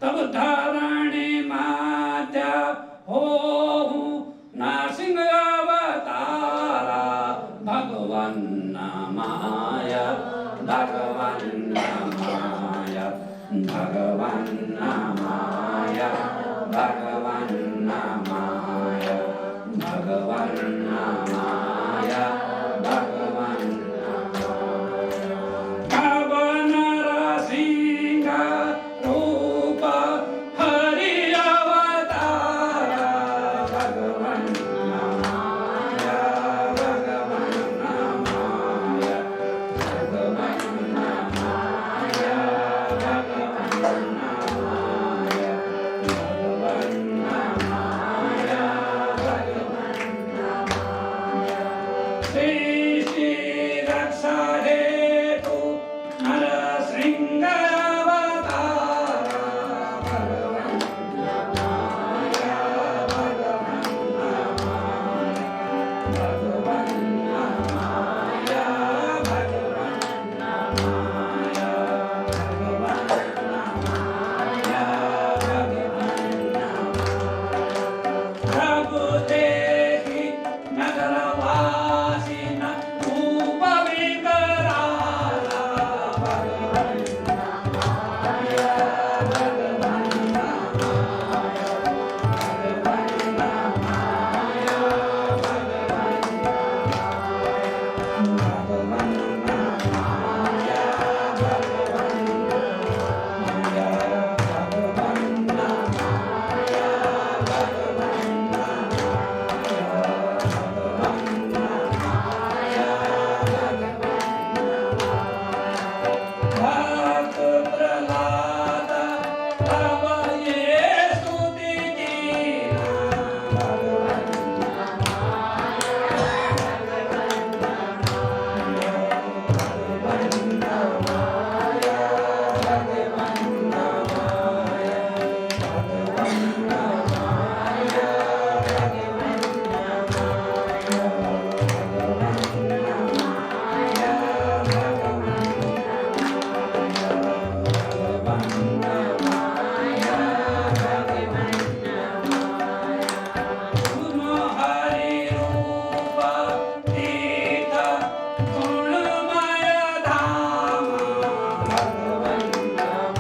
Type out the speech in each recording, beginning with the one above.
तब धरणी माध्य हो नरसिंह अवतारा भगवन माया भगवन माया भगवन माया भगवन माया भगवन माया भगवन भगवन नरसिंह रूप हरि अवतारा भगवन माया भगवन माया भगवन माया भगवन माया भगवन माया श्री श्री रक्षा हेतु नरसिंह अवतारा भगवन माया भगवन माया भगवन माया भगवन माया भगवन माया प्रभु देखी नगरवासिन रूप विकराला भगवन माया भगवन माया भगवन माया भगवन भगवन माया भगवन माया भगवन माया भक्त प्रहलाद तब ये स्तुति कीना भगवन माया भगवन माया भगवन माया भगवन माया भगवन माया सुनो हरि रूप तीर्थ गुणमय धाम भगवन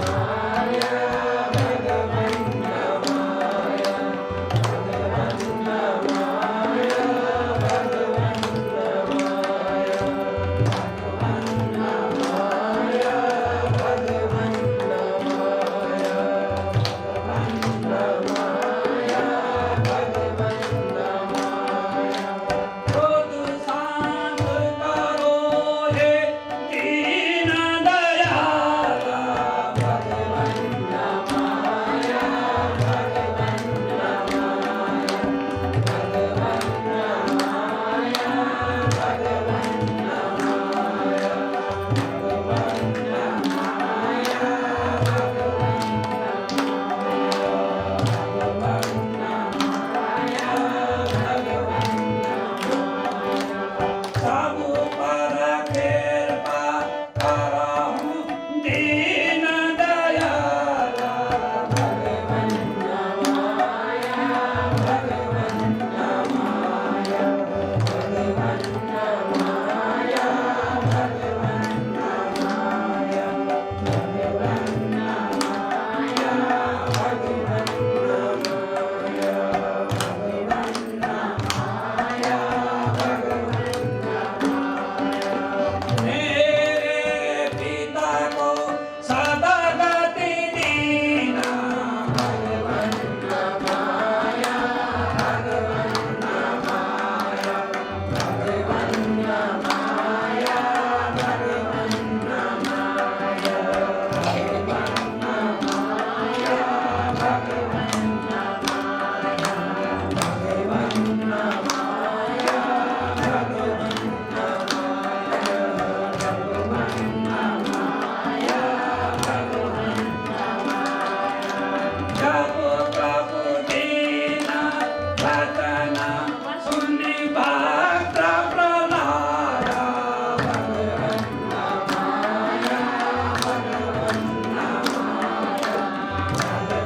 माया भगवन माया भगवन माया भगवन माया भगवन माया भगवन क्रोध शांत करो हे दीन दयाला भगवन माया भगवन माया भगवन माया भगवन माया भगवन माया सब पर कृपा करहु दीन दयाला भगवन माया भगवन माया भगवन माया भगवन माया भगवन माया भगवन मेरे पिता को सदा गति दीना भगवन माया भगवन माया भगवन माया भगवन माया भगवन माया भगवन जब प्रभु दीना वचन सुनि भक्त प्रहलाद भगवन माया भगवन माया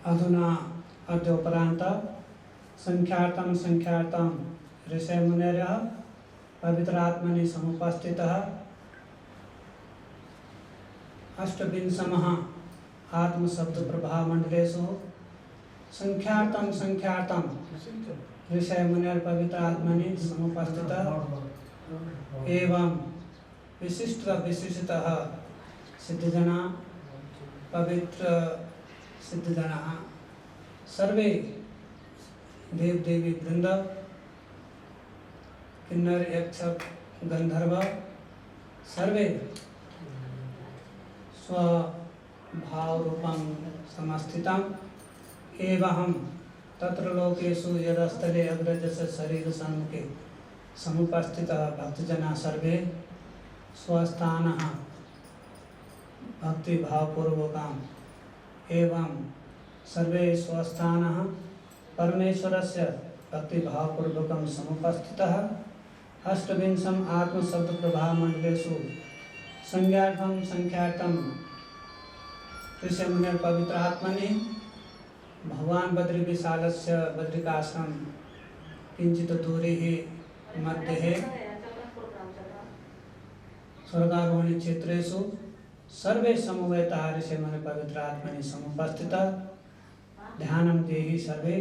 अधुना अद्योपरान्त संख्यार्थं ऋषयमुनेर्यः पवित्रात्मनि समुपस्थितः अष्टविंशमः आत्मशब्दप्रभामण्डलेषु संख्यार्थं ऋषयमुनेर्पवित्रात्मनि समुपस्थितः एवं विशिष्टतः सिद्धजना पवित्र सिद्धजनाः सर्वे देवदेवी वृंद किन्नर यक्ष गंधर्व सर्वे स्वभावरूपं समस्थितम् एवं तत्र लोकेषु यदस्थले अग्रजस्य शरीरसन्मुखे समुपस्थितः भक्तजनाः सर्वे स्वस्थानः भक्तिभावपूर्वकम् एवं सर्वे स्वस्थानः परमेश्वरस्य भक्तिभावपूर्वकं समुपस्थितः अष्टविंशम् आत्मशब्दप्रभामण्डलेषु संख्यार्थं ऋषयमुनेर्पवित्रात्मनि भगवान् बद्रिविशालस्य बद्रिकाश्रम किंचित दूरी ही मध्ये स्वर्गारोहणी क्षेत्रेषु सर्वे समवेताः ऋषयमुनेर्पवित्रात्मनि समुपस्थिताः ध्यानं देहि सर्वे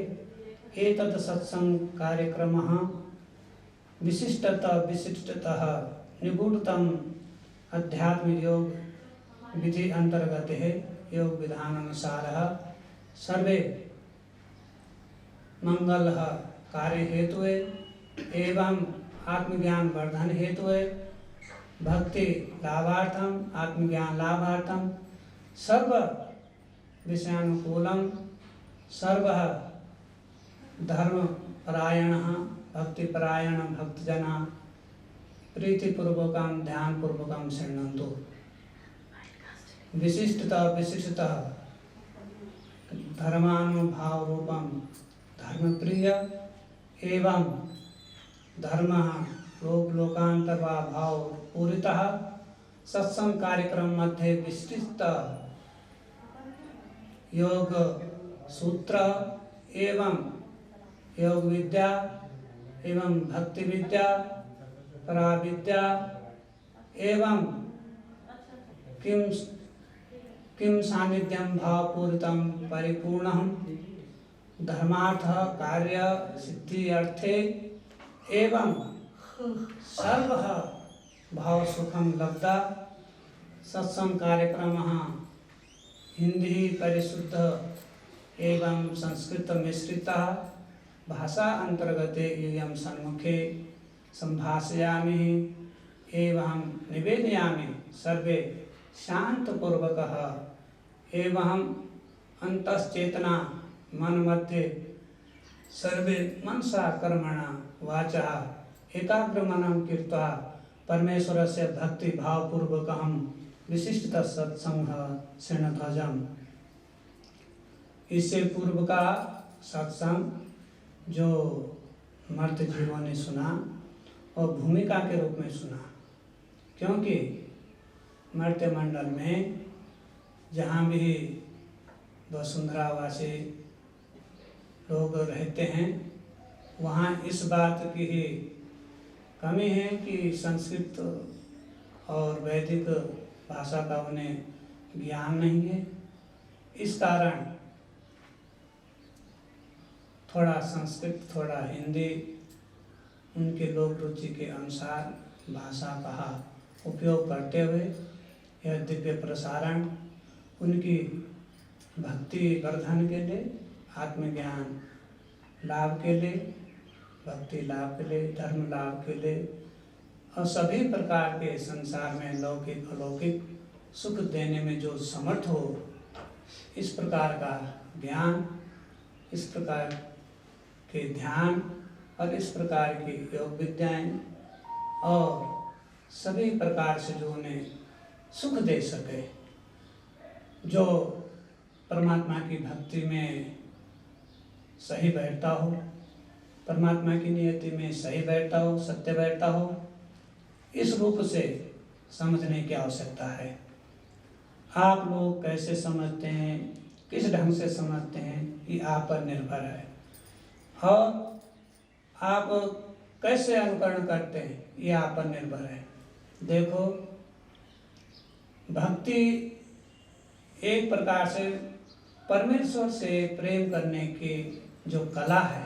एतत् सत्संग कार्यक्रमः विशिष्टतः निगूढतम अध्यात्म योग विधि अंतर्गत है। योग विधान अनुसार सर्वे मंगल कार्य हेतु एवं आत्मज्ञान वर्धन हेतु भक्ति लाभार्थम आत्मज्ञान लाभार्थम सर्व विषयानुकूलम सर्व धर्मपरायण भक्तिपरायण भक्तजना प्रीतिपूर्वकं ध्यानपूर्वकं शृण्वन्तु। विशिष्टतः धर्मानुभावरूपं धर्मप्रिय एवं धर्म लोकांतर्वा भाव पूरितः सत्संग कार्यक्रम मध्ये विस्तृत योग सूत्र एवं योग विद्या एवं भक्ति विद्या पराविद्या एवं किम सानिध्यं भावपूरितं परिपूर्णं धर्मार्थ कार्य सिद्धि अर्थे एवं सर्व भाव सुखम लब्धा सत्संग कार्यक्रमः हिंदी परिशुद्ध एवं संस्कृत मिश्रिता भाषा अंतर्गते यूयं सन्मुखे संभाषयामि एवं निवेदयामि सर्वे शांतपूर्वकः एवं अंतश्चेतना मन मध्ये सर्वे मनसा कर्मणा वाचा एकाग्रमनं कृत्वा परमेश्वरस्य भक्ति भावपूर्वकं विशिष्टतः सत्संग शृण्वध्वजम्। इससे पूर्व का सत्संग जो मर्त जीवों ने सुना और भूमिका के रूप में सुना, क्योंकि मर्त्य मंडल में जहाँ भी वसुंधरावासी लोग रहते हैं वहाँ इस बात की ही कमी है कि संस्कृत और वैदिक भाषा का उन्हें ज्ञान नहीं है। इस कारण थोड़ा संस्कृत थोड़ा हिंदी उनके लोक रुचि के अनुसार भाषा का उपयोग करते हुए यह दिव्य प्रसारण उनकी भक्ति वर्धन के लिए, आत्मज्ञान लाभ के लिए, भक्ति लाभ के लिए, धर्म लाभ के लिए और सभी प्रकार के संसार में लौकिक अलौकिक सुख देने में जो समर्थ हो, इस प्रकार का ज्ञान, इस प्रकार के ध्यान और इस प्रकार की योग विद्याएं और सभी प्रकार से जो उन्हें सुख दे सके, जो परमात्मा की भक्ति में सही बैठता हो, परमात्मा की नियति में सही बैठता हो, सत्य बैठता हो, इस रूप से समझने की आवश्यकता है। आप लोग कैसे समझते हैं किस ढंग से समझते हैं ये आप पर निर्भर है, और आप कैसे अनुकरण करते हैं ये आप पर निर्भर है। देखो, भक्ति एक प्रकार से परमेश्वर से प्रेम करने की जो कला है,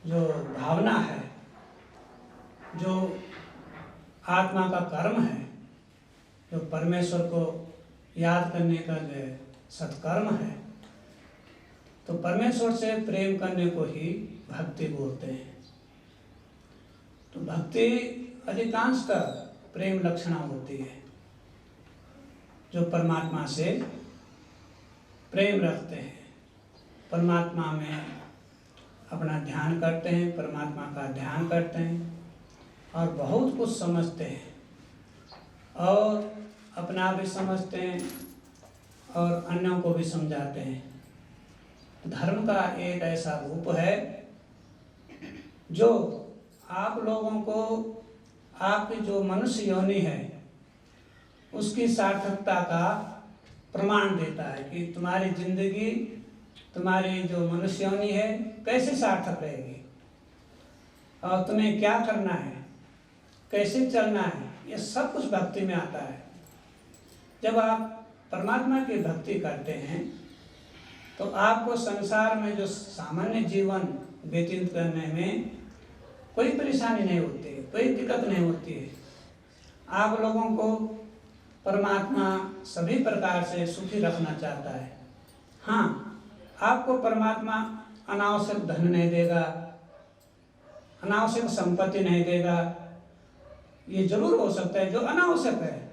जो भावना है, जो आत्मा का कर्म है, जो परमेश्वर को याद करने का जो सत्कर्म है, तो परमेश्वर से प्रेम करने को ही भक्ति बोलते हैं। तो भक्ति अधिकांशतः प्रेम लक्षणा होती है, जो परमात्मा से प्रेम रखते हैं, परमात्मा में अपना ध्यान करते हैं, परमात्मा का ध्यान करते हैं और बहुत कुछ समझते हैं और अपना भी समझते हैं और अन्यों को भी समझाते हैं। धर्म का एक ऐसा रूप है जो आप लोगों को आपकी जो मनुष्य योनि है उसकी सार्थकता का प्रमाण देता है कि तुम्हारी जिंदगी, तुम्हारी जो मनुष्य योनि है कैसे सार्थक रहेगी और तुम्हें क्या करना है, कैसे चलना है, ये सब कुछ भक्ति में आता है। जब आप परमात्मा की भक्ति करते हैं तो आपको संसार में जो सामान्य जीवन व्यतीत करने में कोई परेशानी नहीं होती है, कोई दिक्कत नहीं होती है। आप लोगों को परमात्मा सभी प्रकार से सुखी रखना चाहता है। हाँ, आपको परमात्मा अनावश्यक धन नहीं देगा, अनावश्यक संपत्ति नहीं देगा। ये जरूर हो सकता है जो अनावश्यक है,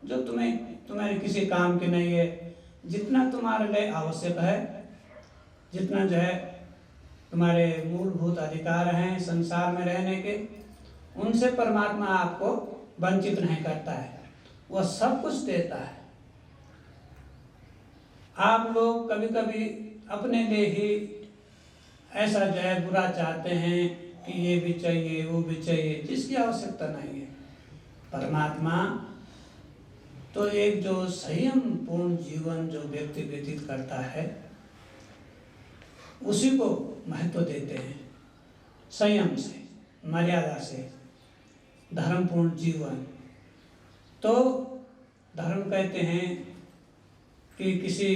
जो तुम्हारे किसी काम की नहीं है। जितना तुम्हारे लिए आवश्यक है, जितना जो है तुम्हारे मूलभूत अधिकार हैं संसार में रहने के, उनसे परमात्मा आपको वंचित नहीं करता है, वह सब कुछ देता है। आप लोग कभी कभी अपने लिए ही ऐसा जो है बुरा चाहते हैं कि ये भी चाहिए, वो भी चाहिए, जिसकी आवश्यकता नहीं है। परमात्मा तो एक जो संयम पूर्ण जीवन जो व्यक्ति व्यतीत करता है उसी को महत्व देते हैं। संयम से, मर्यादा से, धर्मपूर्ण जीवन। तो धर्म कहते हैं कि किसी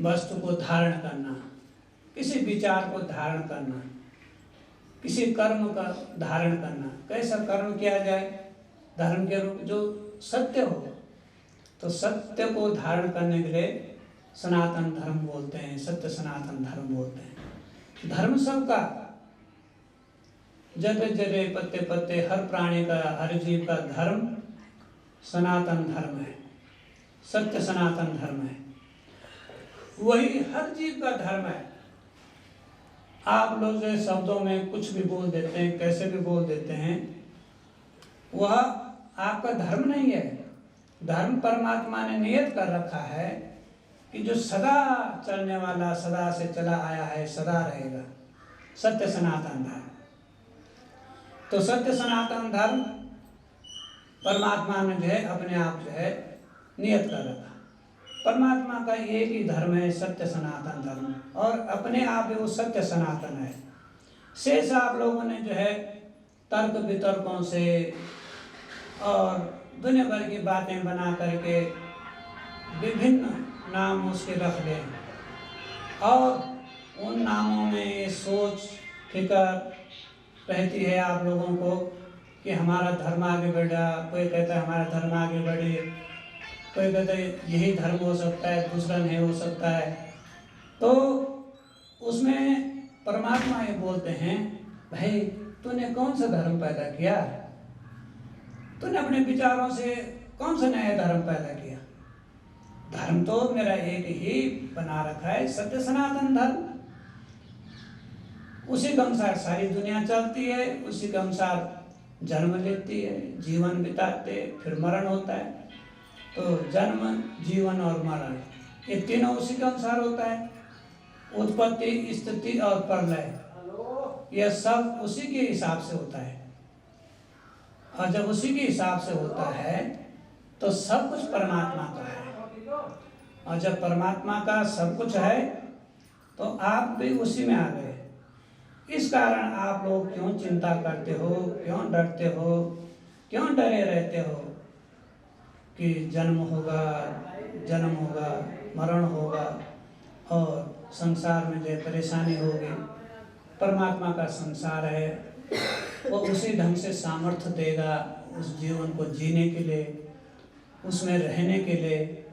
वस्तु को धारण करना, किसी विचार को धारण करना, किसी कर्म का धारण करना। कैसा कर्म किया जाए? धर्म के रूप जो सत्य हो, तो सत्य को धारण करने के लिए सनातन धर्म बोलते हैं, सत्य सनातन धर्म बोलते हैं। धर्म सबका, जगह जगह पत्ते पत्ते हर प्राणी का, हर जीव का धर्म सनातन धर्म है, सत्य सनातन धर्म है, वही हर जीव का धर्म है। आप लोग जो शब्दों में कुछ भी बोल देते हैं, कैसे भी बोल देते हैं, वह आपका धर्म नहीं है। धर्म परमात्मा ने नियत कर रखा है कि जो सदा चलने वाला, सदा से चला आया है, सदा रहेगा, सत्य सनातन धर्म। तो सत्य सनातन धर्म परमात्मा ने जो है अपने आप जो है नियत कर रखा। परमात्मा का एक ही धर्म है, सत्य सनातन धर्म, और अपने आप ही वो सत्य सनातन है। शेष आप लोगों ने जो है तर्क वितर्कों से और दुनिया भर की बातें बना करके विभिन्न नाम उसके रख ले, और उन नामों में सोच फिक्र रहती है आप लोगों को कि हमारा धर्म आगे बढ़ा। कोई कहता है हमारा धर्म आगे बढ़े, कोई कहता है यही धर्म हो सकता है, दूसरा नहीं हो सकता है। तो उसमें परमात्मा ये बोलते हैं, भाई तूने कौन सा धर्म पैदा किया? तूने अपने विचारों से कौन सा नया धर्म पैदा किया? धर्म तो मेरा एक ही बना रखा है, सत्य सनातन धर्म। उसी के अनुसार सारी दुनिया चलती है, उसी के अनुसार जन्म लेती है, जीवन बिताते, फिर मरण होता है। तो जन्म, जीवन और मरण ये तीनों उसी के अनुसार होता है। उत्पत्ति, स्थिति और प्रलय, यह सब उसी के हिसाब से होता है। और जब उसी के हिसाब से होता है तो सब कुछ परमात्मा का है। और जब परमात्मा का सब कुछ है तो आप भी उसी में आ गए। इस कारण आप लोग क्यों चिंता करते हो, क्यों डरते हो, क्यों डरे रहते हो कि जन्म होगा, मरण होगा और संसार में जो परेशानी होगी। परमात्मा का संसार है, वो उसी ढंग से सामर्थ्य देगा उस जीवन को जीने के लिए, उसमें रहने के लिए,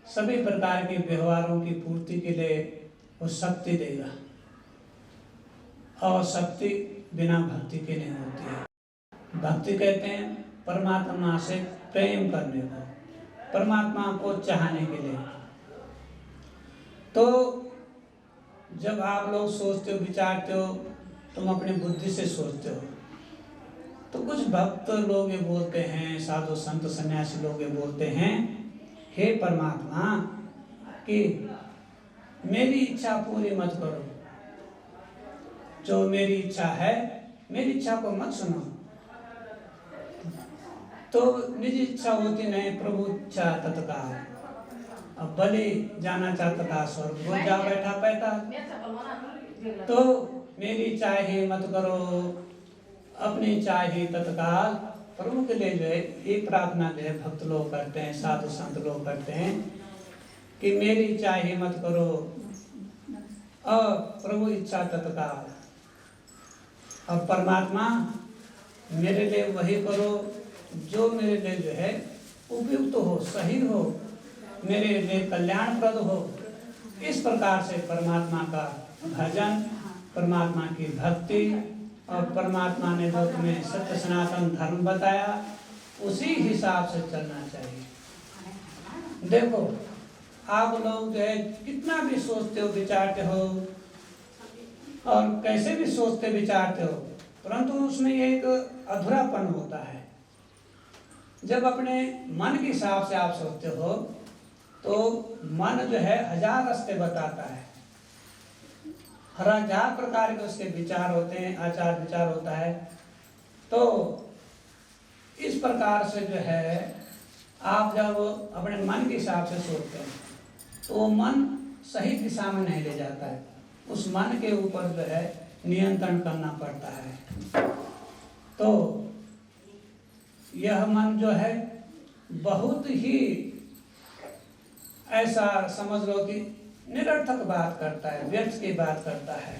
सभी प्रकार के व्यवहारों की पूर्ति के लिए वो शक्ति देगा। और शक्ति बिना भक्ति के नहीं होती है। भक्ति कहते हैं परमात्मा से प्रेम करने को, परमात्मा को चाहने के लिए। तो जब आप लोग सोचते हो, विचारते हो, तुम अपनी बुद्धि से सोचते हो, तो कुछ भक्त लोग ये बोलते हैं, साधु संत सन्यासी लोग ये बोलते हैं, हे परमात्मा कि मेरी इच्छा पूरी मत करो, जो मेरी इच्छा है मेरी इच्छा को मत सुनो। तो निज इच्छा होती नहीं, प्रभु इच्छा तत्काल। अब बलि जाना चाहता था स्वर्ग को, जा बैठा पैदा। तो मेरी चाहे मत करो, अपनी चाहे तत्काल। प्रभु के लिए जो है ये प्रार्थना जो है भक्त लोग करते हैं, साधु संत लोग करते हैं कि मेरी चाहे मत करो और प्रभु इच्छा तत्काल। अब परमात्मा मेरे लिए वही करो जो मेरे लिए जो है उपयुक्त हो, सही हो, मेरे लिए कल्याणप्रद हो। इस प्रकार से परमात्मा का भजन, परमात्मा की भक्ति और परमात्मा ने जो तुम्हें सत्य सनातन धर्म बताया उसी हिसाब से चलना चाहिए। देखो आप लोग जो है कितना भी सोचते हो, विचारते हो और कैसे भी सोचते विचारते हो, परंतु उसमें एक अधूरापन होता है। जब अपने मन के हिसाब से आप सोचते हो तो मन जो है 1000 रास्ते बताता है, 1000 प्रकार के उसके विचार होते हैं, आचार विचार होता है। तो इस प्रकार से जो है आप जब अपने मन के हिसाब से सोचते हैं तो वो मन सही दिशा में नहीं ले जाता है, उस मन के ऊपर जो है नियंत्रण करना पड़ता है। तो यह मन जो है बहुत ही ऐसा समझ लो कि निरर्थक बात करता है, व्यर्थ की बात करता है।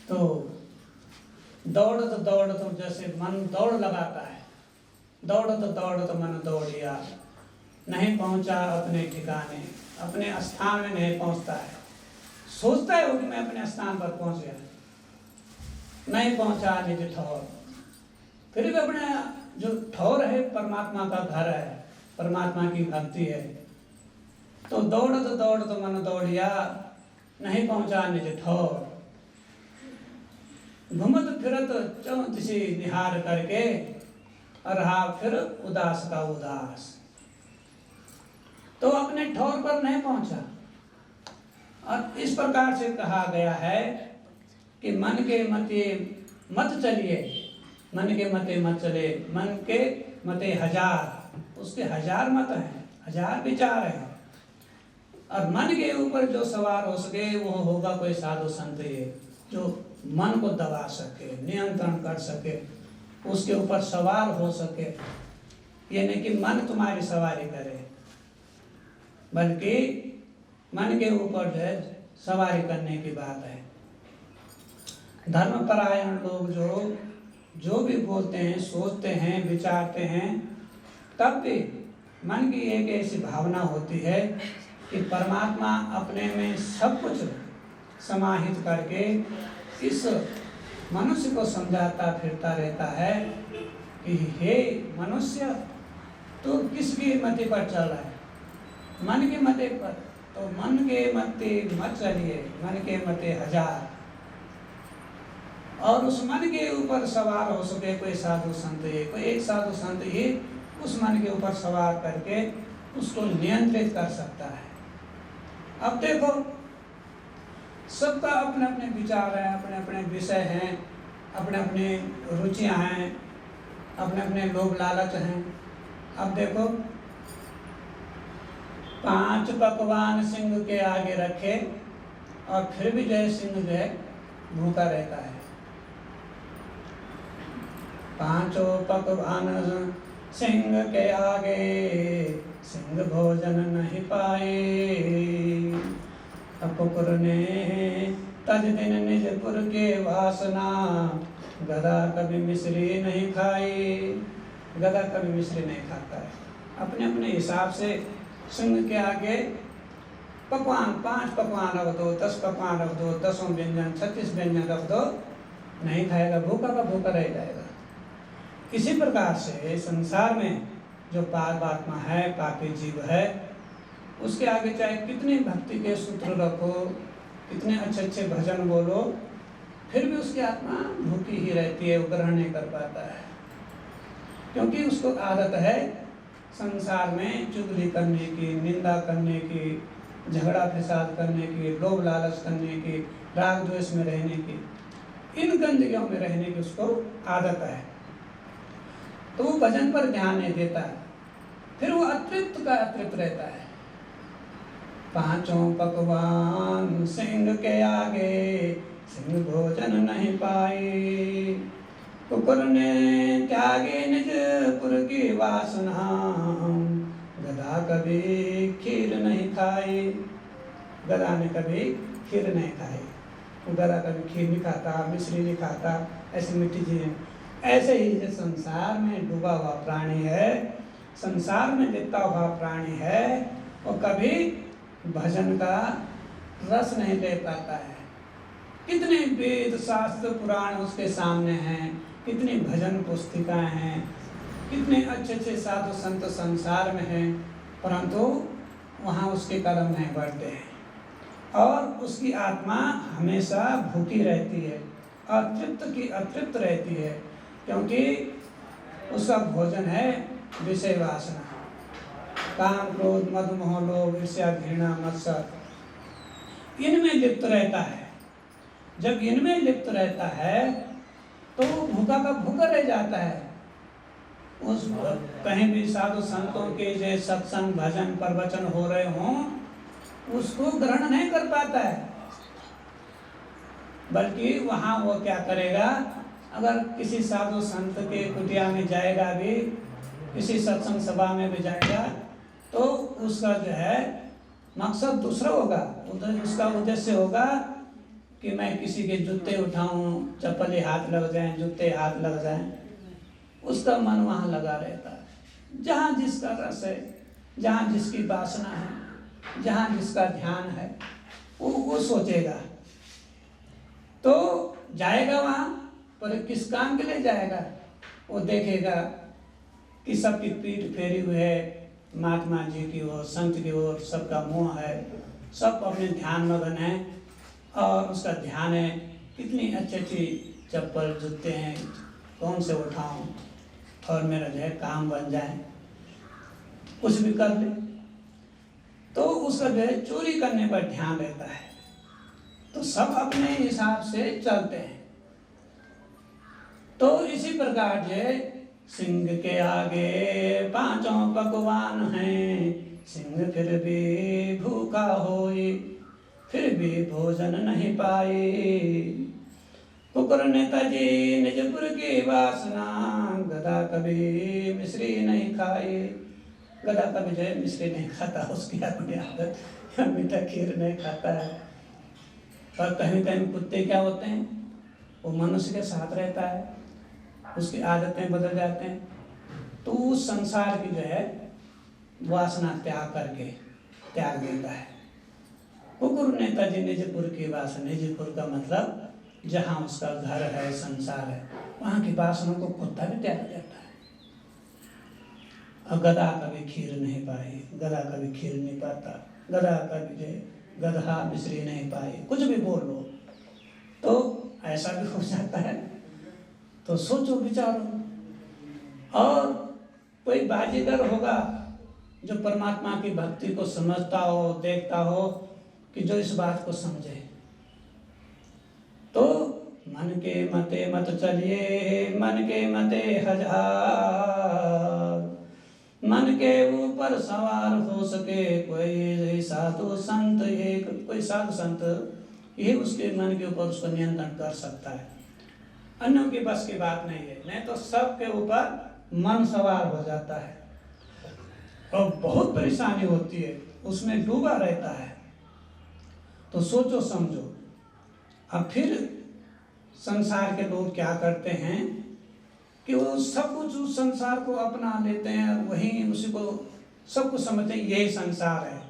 तो दौड़त जैसे मन दौड़ लगाता है, दौड़त मन दौड़िया, नहीं पहुंचा अपने ठिकाने, अपने स्थान में नहीं पहुंचता है। सोचता है वो कि मैं अपने स्थान पर पहुंच गया, नहीं पहुंचा निज ठौर। फिर भी अपने जो ठौर है परमात्मा का घर है, परमात्मा की भक्ति है। तो दौड़त मन दौड़िया, नहीं पहुंचा निज ठौर। घूमत फिरत चौं दिशि निहार करके, रहा फिर उदास का उदास। तो अपने ठौर पर नहीं पहुंचा। और इस प्रकार से कहा गया है कि मन के मते मत चलिए, मन के मते मत चले, मन के मते 1000, उसके 1000 मत हैं, 1000 विचार हैं। और मन के ऊपर जो सवार हो सके वो होगा कोई साधु संत, ये जो मन को दबा सके, नियंत्रण कर सके, उसके ऊपर सवार हो सके। ये नहीं कि मन तुम्हारी सवारी करे, बल्कि मन के ऊपर जो है सवारी करने की बात है। धर्मपरायण लोग जो भी बोलते हैं, सोचते हैं, विचारते हैं, तब भी मन की एक ऐसी भावना होती है कि परमात्मा अपने में सब कुछ समाहित करके इस मनुष्य को समझाता फिरता रहता है कि हे मनुष्य, तू किसकी मति पर चल रहा है? मन के मते पर। तो मन के मते मत चलिए, मन के मते 1000। और उस मन के ऊपर सवार हो सके कोई साधु संत, कोई एक साधु संत ही उस मन के ऊपर सवार करके उसको नियंत्रित कर सकता है। अब देखो सबका अपने अपने विचार हैं, अपने अपने विषय हैं, अपने अपने रुचियां हैं, अपने अपने लोभ लालच हैं। अब देखो 5 पकवान सिंह के आगे रखे और फिर भी जो है सिंह जो है भूखा रहता है। 5 पकवान सिंह के आगे, सिंह भोजन नहीं पाए। कुकुर ने तज दिन निजपुर के वासना, गधा कभी मिश्री नहीं खाई। गधा कभी मिश्री नहीं खाता है। अपने अपने हिसाब से सिंह के आगे पकवान, 5 पकवान रख दो, 10 पकवान रख दो, 10 व्यंजन 36 व्यंजन रख दो, नहीं खाएगा, भूखा का भूखा रह जाएगा। इसी प्रकार से संसार में जो पापात्मा है, पापी जीव है, उसके आगे चाहे कितनी भक्ति के सूत्र रखो, कितने अच्छे अच्छे भजन बोलो, फिर भी उसकी आत्मा भूखी ही रहती है, वो ग्रहण नहीं कर पाता है। क्योंकि उसको आदत है संसार में चुगली करने की, निंदा करने की, झगड़ा फसाद करने की, लोभ लालच करने की, राग द्वेष में रहने की, इन गंदगियों में रहने की उसको आदत है। तो वो भजन पर ध्यान नहीं देता है, फिर वो अतृप्त का अतृप्त रहता है। 5 पकवान सिंह के आगे, सिंह भोजन नहीं पाए। कुकुर ने त्यागी निजपुर की वासना, गधा कभी खीर नहीं खाई। गधा ने कभी खीर नहीं खाई। गधा कभी खीर नहीं खाता, मिश्री नहीं खाता, ऐसी मीठी चीजें। ऐसे ही जो संसार में डूबा हुआ प्राणी है, संसार में लिपटा हुआ प्राणी है, वो कभी भजन का रस नहीं ले पाता है। कितने वेद शास्त्र पुराण उसके सामने हैं, कितनी भजन पुस्तिकाएं हैं, कितने अच्छे अच्छे साधु संत संसार में हैं, परंतु वहाँ उसके कदम नहीं बढ़ते हैं और उसकी आत्मा हमेशा भूखी रहती है, अतृप्त की अतृप्त रहती है, क्योंकि उसका भोजन है विषय वासना, काम क्रोध मद मोह लोभ ईर्ष्या घृणा मत्सर, इनमें लिप्त रहता है। जब इनमें लिप्त रहता है तो भूखा का भूखा रह जाता है। उस कहीं भी साधु संतों के जो सत्संग भजन प्रवचन हो रहे हों, उसको ग्रहण नहीं कर पाता है, बल्कि वहाँ वो क्या करेगा, अगर किसी साधु संत के कुटिया में जाएगा भी, किसी सत्संग सभा में भी जाएगा, तो उसका जो है मकसद दूसरा होगा। उसका उद्देश्य होगा कि मैं किसी के जूते उठाऊं, चप्पलें हाथ लग जाएं, जूते हाथ लग जाएं, उसका मन वहाँ लगा रहता है। जहाँ जिसका रस है, जहाँ जिसकी वासना है, जहाँ जिसका ध्यान है, वो सोचेगा। तो जाएगा वहाँ, पर किस काम के लिए जाएगा? वो देखेगा कि सबकी पीठ फेरी हुई है महात्मा जी की ओर, संत की ओर, सबका मोह है, सब अपने ध्यान मगन है और उसका ध्यान है कितनी अच्छी अच्छी चप्पल जूते हैं, कौन से उठाऊं और मेरा जो है काम बन जाए, कुछ भी कर ले। तो उसका जो है चोरी करने पर ध्यान रहता है। तो सब अपने हिसाब से चलते हैं। तो इसी प्रकार जो सिंह के आगे 5 पकवान हैं, सिंह फिर भी भूखा होए, फिर भी भोजन नहीं पाए। कुकुर ने तजी निजपुर की वासना, गधा कभी मिश्री नहीं खाए। गधा कभी जो है मिश्री नहीं खाता, उसकी अपनी आदत, या मीठा खीर नहीं खाता है। और कहीं कहीं कुत्ते क्या होते हैं, वो मनुष्य के साथ रहता है, उसकी आदतें बदल जाते हैं, तो उस संसार की जो है वासना त्याग देता है। कुकुर ने तजी निजपुर की वासना, निजपुर का मतलब जहाँ उसका घर है, संसार है, वहाँ की वासना को कुत्ता भी त्याग देता है। और गधा कभी खीर नहीं पाई, गधा कभी खीर नहीं पाता, गधा कभी जो गधा मिश्री नहीं पाई, कुछ भी बोल लो तो ऐसा भी हो जाता है। तो सोचो विचारो। और कोई बाजीगर होगा जो परमात्मा की भक्ति को समझता हो, देखता हो, कि जो इस बात को समझे। तो मन के मते मत चलिए, मन के मते हजार, मन के ऊपर सवार हो सके कोई साधु संत, एक कोई साधु संत यही उसके मन के ऊपर उसको नियंत्रण कर सकता है, अन्यों की बस की बात नहीं है। नहीं तो सबके ऊपर मन सवार हो जाता है और बहुत परेशानी होती है, उसमें डूबा रहता है। तो सोचो समझो। अब फिर संसार के लोग क्या करते हैं कि वो सब कुछ उस संसार को अपना लेते हैं, वहीं उसी को सब कुछ समझते हैं यही संसार है,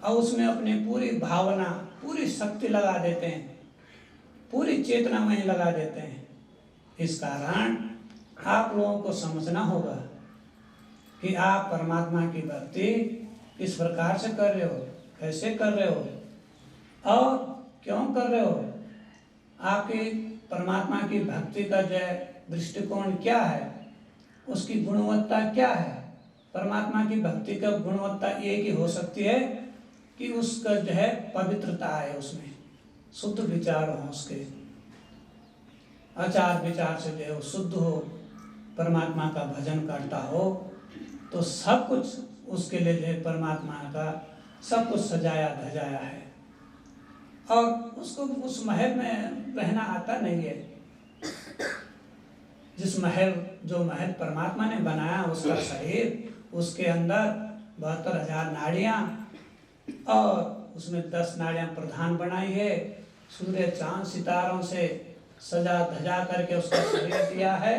और उसमें अपनी पूरी भावना पूरी शक्ति लगा देते हैं, पूरी चेतना वहीं लगा देते हैं। इस कारण आप लोगों को समझना होगा कि आप परमात्मा की भक्ति किस प्रकार से कर रहे हो, कैसे कर रहे हो और क्यों कर रहे हो। आपकी परमात्मा की भक्ति का जो है दृष्टिकोण क्या है, उसकी गुणवत्ता क्या है। परमात्मा की भक्ति का गुणवत्ता एक ही हो सकती है कि उसका जो है पवित्रता है, उसमें शुद्ध विचार हो, उसके आचार विचार से जो है शुद्ध हो, परमात्मा का भजन करता हो, तो सब कुछ उसके लिए जो है परमात्मा का सब कुछ सजाया धजाया है, और उसको उस महल में रहना आता नहीं है। जिस महल, जो महल परमात्मा ने बनाया, उसका शरीर, उसके अंदर 72,000 नाड़ियाँ, और उसमें 10 नाड़ियाँ प्रधान बनाई है, सूर्य चांद सितारों से सजा धजा करके उसका शरीर दिया है।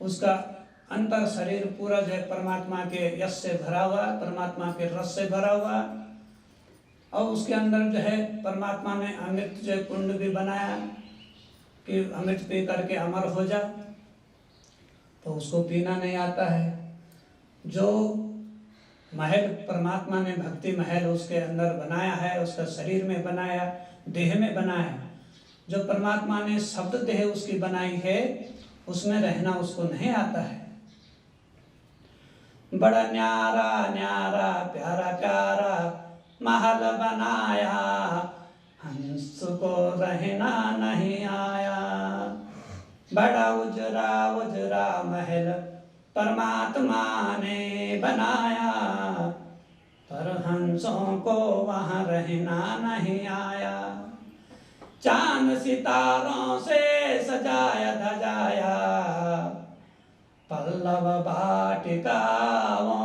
उसका अंतर शरीर पूरा जो है परमात्मा के यश से भरा हुआ, परमात्मा के रस से भरा हुआ, और उसके अंदर जो है परमात्मा ने अमृत जो कुंड भी बनाया कि अमृत पी करके अमर हो जा, तो उसको पीना नहीं आता है। जो महल परमात्मा ने भक्ति महल उसके अंदर बनाया है, उसका शरीर में बनाया, देह में बनाया, जो परमात्मा ने शब्द देह उसकी बनाई है, उसमें रहना उसको नहीं आता है। बड़ा न्यारा न्यारा प्यारा प्यारा महल बनाया, हंस को रहना नहीं आया। बड़ा उजरा उजरा महल परमात्मा ने बनाया, पर हंसों को वहाँ रहना नहीं आया। चांद सितारों से सजाया धजाया, पल्लव वाटिकाओं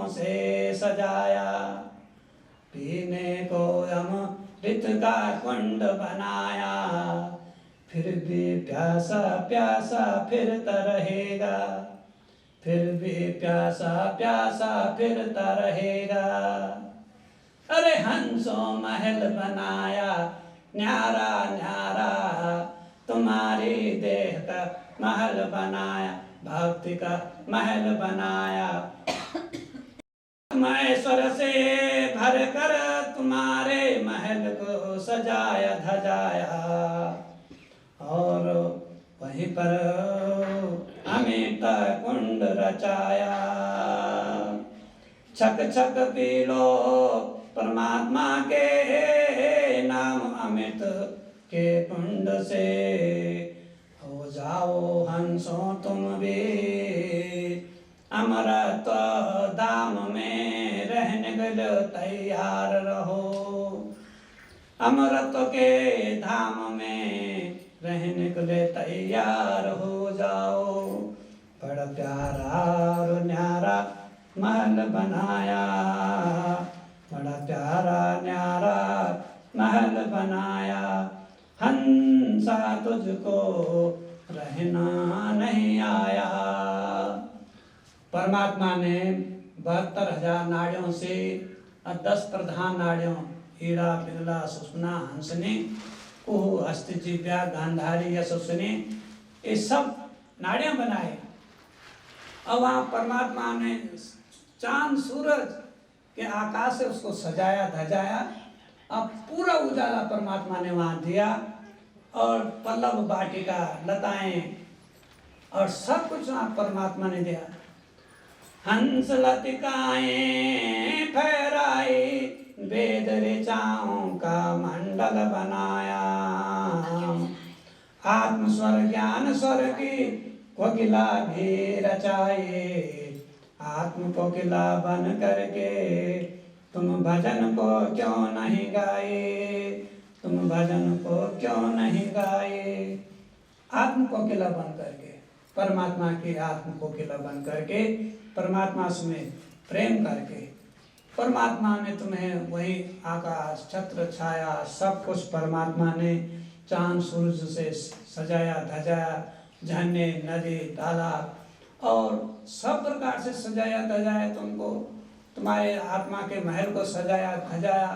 से सजाया, पीने को अमृत का कुंड बनाया, फिर भी प्यासा प्यासा फिरता रहेगा, फिर भी प्यासा प्यासा फिरता रहेगा। अरे हंसों महल बनाया, न्यारा न्यारा तुम्हारी देह का महल बनाया, भक्ति का महल बनाया। मैं स्वर से भर कर तुम्हारे महल को सजाया धजाया, और वहीं पर अमृत कुंड रचाया। छक छक पी लो परमात्मा के नाम, अमृत के कुंड से हो जाओ हंसो तुम भी, अमृत धाम में रहने के लिए तैयार रहो। अमृत के धाम में रहने के लिए तैयार हो जाओ। बड़ा प्यारा और न्यारा महल बनाया, बड़ा प्यारा न्यारा महल बनाया, हंसा तुझको रहना नहीं आया। परमात्मा ने 72,000 नाड़ियों से 10 प्रधान नाड़ियों, ईड़ा पिंगला सुषुम्ना हंसनी कुहू हस्त जीव्या गांधारी यशस्विनी, ये सब नाड़ियां बनाए। और वहाँ परमात्मा ने चांद सूरज के आकाश से उसको सजाया धजाया, अब पूरा उजाला परमात्मा ने वहाँ दिया, और पल्लव वाटिका लताएं और सब कुछ वहाँ परमात्मा ने दिया। हंस लतिकाएं फहराई, वेद ऋचाओं का मंडल बनाया, आत्म स्वर ज्ञान स्वर की कोकिला भी रचाए, आत्म कोकिला बन करके तुम भजन को क्यों नहीं गाए, तुम भजन को क्यों नहीं गाए। आत्म कोकिला बन करके, परमात्मा की आत्म कोकिला बन करके, परमात्मा में प्रेम करके, परमात्मा ने तुम्हें वही आकाश छत्र छाया सब कुछ परमात्मा ने चांद सूरज से सजाया धजाया, झरने नदी तालाब और सब प्रकार से सजाया धजाया तुमको, तुम्हारे आत्मा के महल को सजाया धजाया।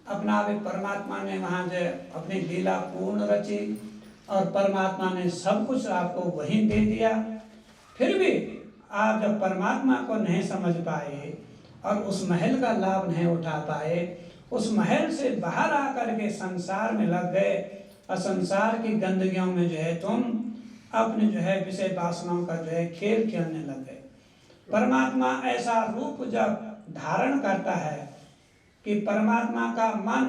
अपना भी परमात्मा ने वहाँ जो अपनी लीला पूर्ण रची और परमात्मा ने सब कुछ आपको वहीं दे दिया। फिर भी आप जब परमात्मा को नहीं समझ पाए और उस महल का लाभ नहीं उठा पाए, उस महल से बाहर आकर के संसार में लग गए और संसार की गंदगियों में जो है तुम अपने जो है विषय वासनाओं का जो है खेल खेलने लग गए। परमात्मा ऐसा रूप जब धारण करता है कि परमात्मा का मन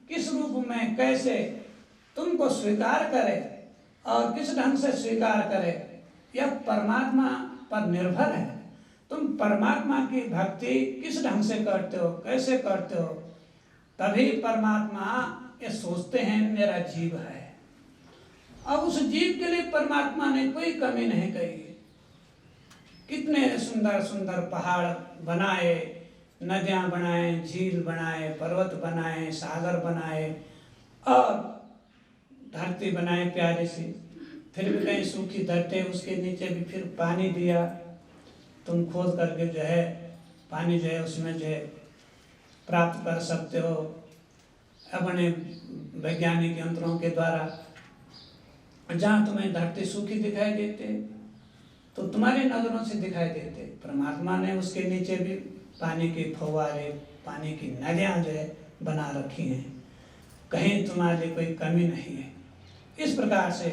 किस रूप में कैसे तुमको स्वीकार करे और किस ढंग से स्वीकार करे, यह परमात्मा पर निर्भर है। तुम परमात्मा की भक्ति किस ढंग से करते हो, कैसे करते हो, तभी परमात्मा ये सोचते हैं मेरा जीव है। अब उस जीव के लिए परमात्मा ने कोई कमी नहीं करी। कितने सुंदर सुंदर पहाड़ बनाए, नदियां बनाए, झील बनाए, पर्वत बनाए, सागर बनाए और धरती बनाए प्यारी सी। फिर भी कहीं सूखी धरती, उसके नीचे भी फिर पानी दिया। तुम खोद करके जो है पानी जो है उसमें जो है प्राप्त कर सकते हो अपने वैज्ञानिक यंत्रों के द्वारा। जहाँ तुम्हें धरती सूखी दिखाई देते तो तुम्हारी नजरों से दिखाई देते, परमात्मा ने उसके नीचे भी पानी के फव्वारे, पानी की नदियाँ जो है बना रखी हैं। कहीं तुम्हारे कोई कमी नहीं है। इस प्रकार से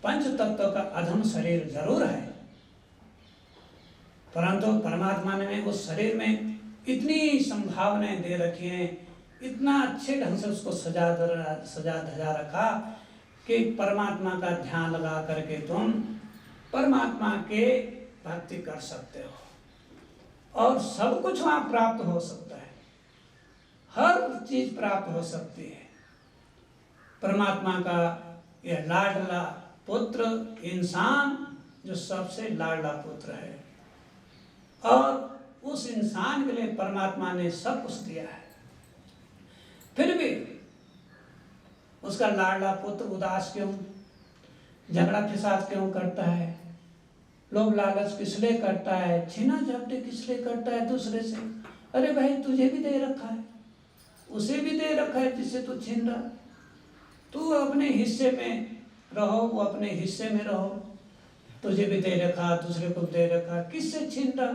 पंच तत्व का अधम शरीर जरूर है, परंतु परमात्मा ने उस शरीर में इतनी संभावनाएं दे रखी हैं, इतना अच्छे ढंग से उसको सजा धजा रखा कि परमात्मा का ध्यान लगा करके तुम परमात्मा के भक्ति कर सकते हो और सब कुछ वहाँ प्राप्त हो सकता है, हर चीज प्राप्त हो सकती है। परमात्मा का यह लाडला पुत्र इंसान जो सबसे लाडला पुत्र है और उस इंसान के लिए परमात्मा ने सब कुछ दिया है। फिर भी उसका लाडला पुत्र उदास क्यों, झगड़ा फिसाद क्यों करता है, लोभ लालच किस लिए करता है, छीना झपटी किस लिए करता है दूसरे से। अरे भाई तुझे भी दे रखा है, उसे भी दे रखा है जिससे तू छीन रहा। तू अपने हिस्से में रहो, वो अपने हिस्से में रहो। तुझे भी दे रखा, दूसरे को दे रखा, किससे छीन रहा।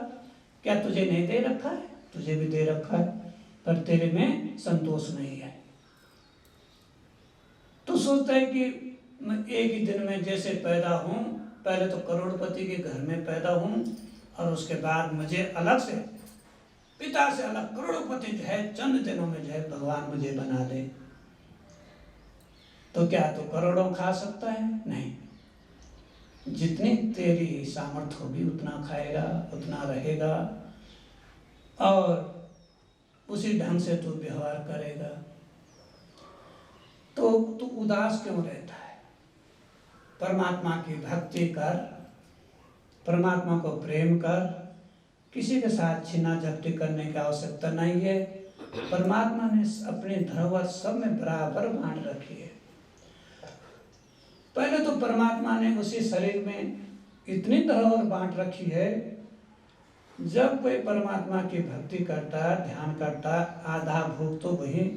क्या तुझे नहीं दे रखा है? तुझे भी दे रखा है, पर तेरे में संतोष नहीं है। तू सोचता है कि मैं एक ही दिन में जैसे पैदा हूँ, पहले तो करोड़पति के घर में पैदा हूँ और उसके बाद मुझे अलग से पिता से अलग करोड़पति जो है चंद दिनों में जो है भगवान मुझे बना दे। तो क्या तू करोड़ों खा सकता है? नहीं। जितनी तेरी सामर्थ्य होगी उतना खाएगा, उतना रहेगा और उसी ढंग से तू व्यवहार करेगा। तो तू उदास क्यों रहता है? परमात्मा की भक्ति कर, परमात्मा को प्रेम कर, किसी के साथ छीना झपटी करने की आवश्यकता नहीं है। परमात्मा ने अपनी धरोहर सब में बराबर बांट रखी है। पहले तो परमात्मा ने उसी शरीर में इतनी धरोहर बांट रखी है, जब कोई परमात्मा की भक्ति करता, ध्यान करता, आधा भूख तो वहीं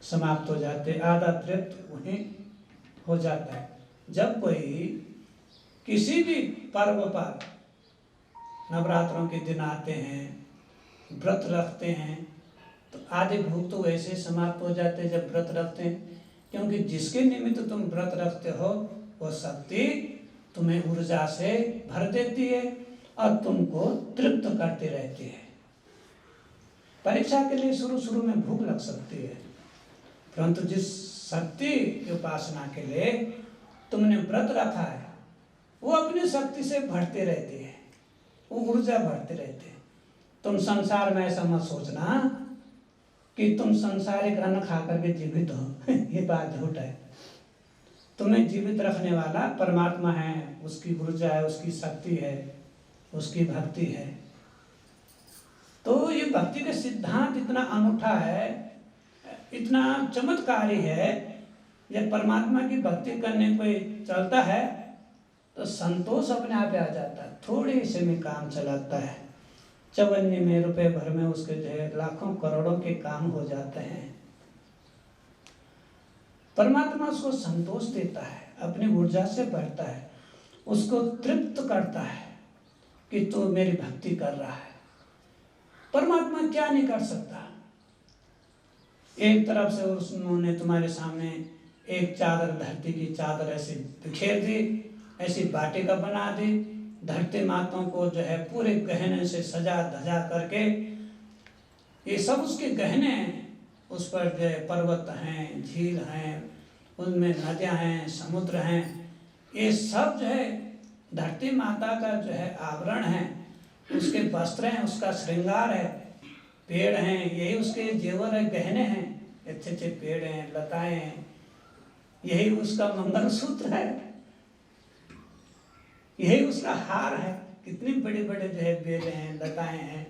समाप्त हो जाते, आधा तृप्त वहीं हो जाता है। जब कोई किसी भी पर्व पर, नवरात्रों के दिन आते हैं, व्रत रखते हैं, तो आधे भूख तो वैसे समाप्त हो जाते हैं जब व्रत रखते हैं। क्योंकि जिसके निमित्त तुम व्रत रखते हो वो शक्ति तुम्हें ऊर्जा से भर देती है और तुमको तृप्त करती रहती है। परीक्षा के लिए शुरू में भूख लग सकती है, परंतु जिस शक्ति की उपासना के लिए तुमने व्रत रखा है वो अपनी शक्ति से बढ़ते रहते हैं, वो ऊर्जा बढ़ते रहते हैं। तुम संसार में ऐसा मत सोचना कि तुम संसारिक अन्न खा करके जीवित हो ये बात झूठ है। तुम्हें जीवित रखने वाला परमात्मा है, उसकी ऊर्जा है, उसकी शक्ति है, उसकी भक्ति है। तो ये भक्ति का सिद्धांत इतना अनूठा है, इतना चमत्कारी है। जब परमात्मा की भक्ति करने कोई चलता है तो संतोष अपने आप आ जाता है, थोड़े से में काम चलाता है। चवन्नी में रुपए भर में उसके जो है लाखों करोड़ों के काम हो जाते हैं। परमात्मा उसको संतोष देता है, अपनी ऊर्जा से बढ़ता है, उसको तृप्त करता है कि तू मेरी भक्ति कर रहा है। परमात्मा क्या नहीं कर सकता। एक तरफ से उन्होंने तुम्हारे सामने एक चादर, धरती की चादर ऐसे बिखेर दी, ऐसी वाटिका बना दी, धरती माताओं को जो है पूरे गहने से सजा धजा करके, ये सब उसके गहने हैं। उस पर जो है पर्वत हैं, झील हैं, उनमें नदियां हैं, समुद्र हैं, ये सब जो है धरती माता का जो है आवरण है, उसके वस्त्र हैं, उसका श्रृंगार है। पेड़ हैं, यही उसके जेवर है, गहने हैं, अच्छे अच्छे पेड़ हैं, लताएं हैं, यही उसका मंगलसूत्र है, यही उसका हार है। कितनी बड़े बड़े जो है बेले हैं, लताएं हैं,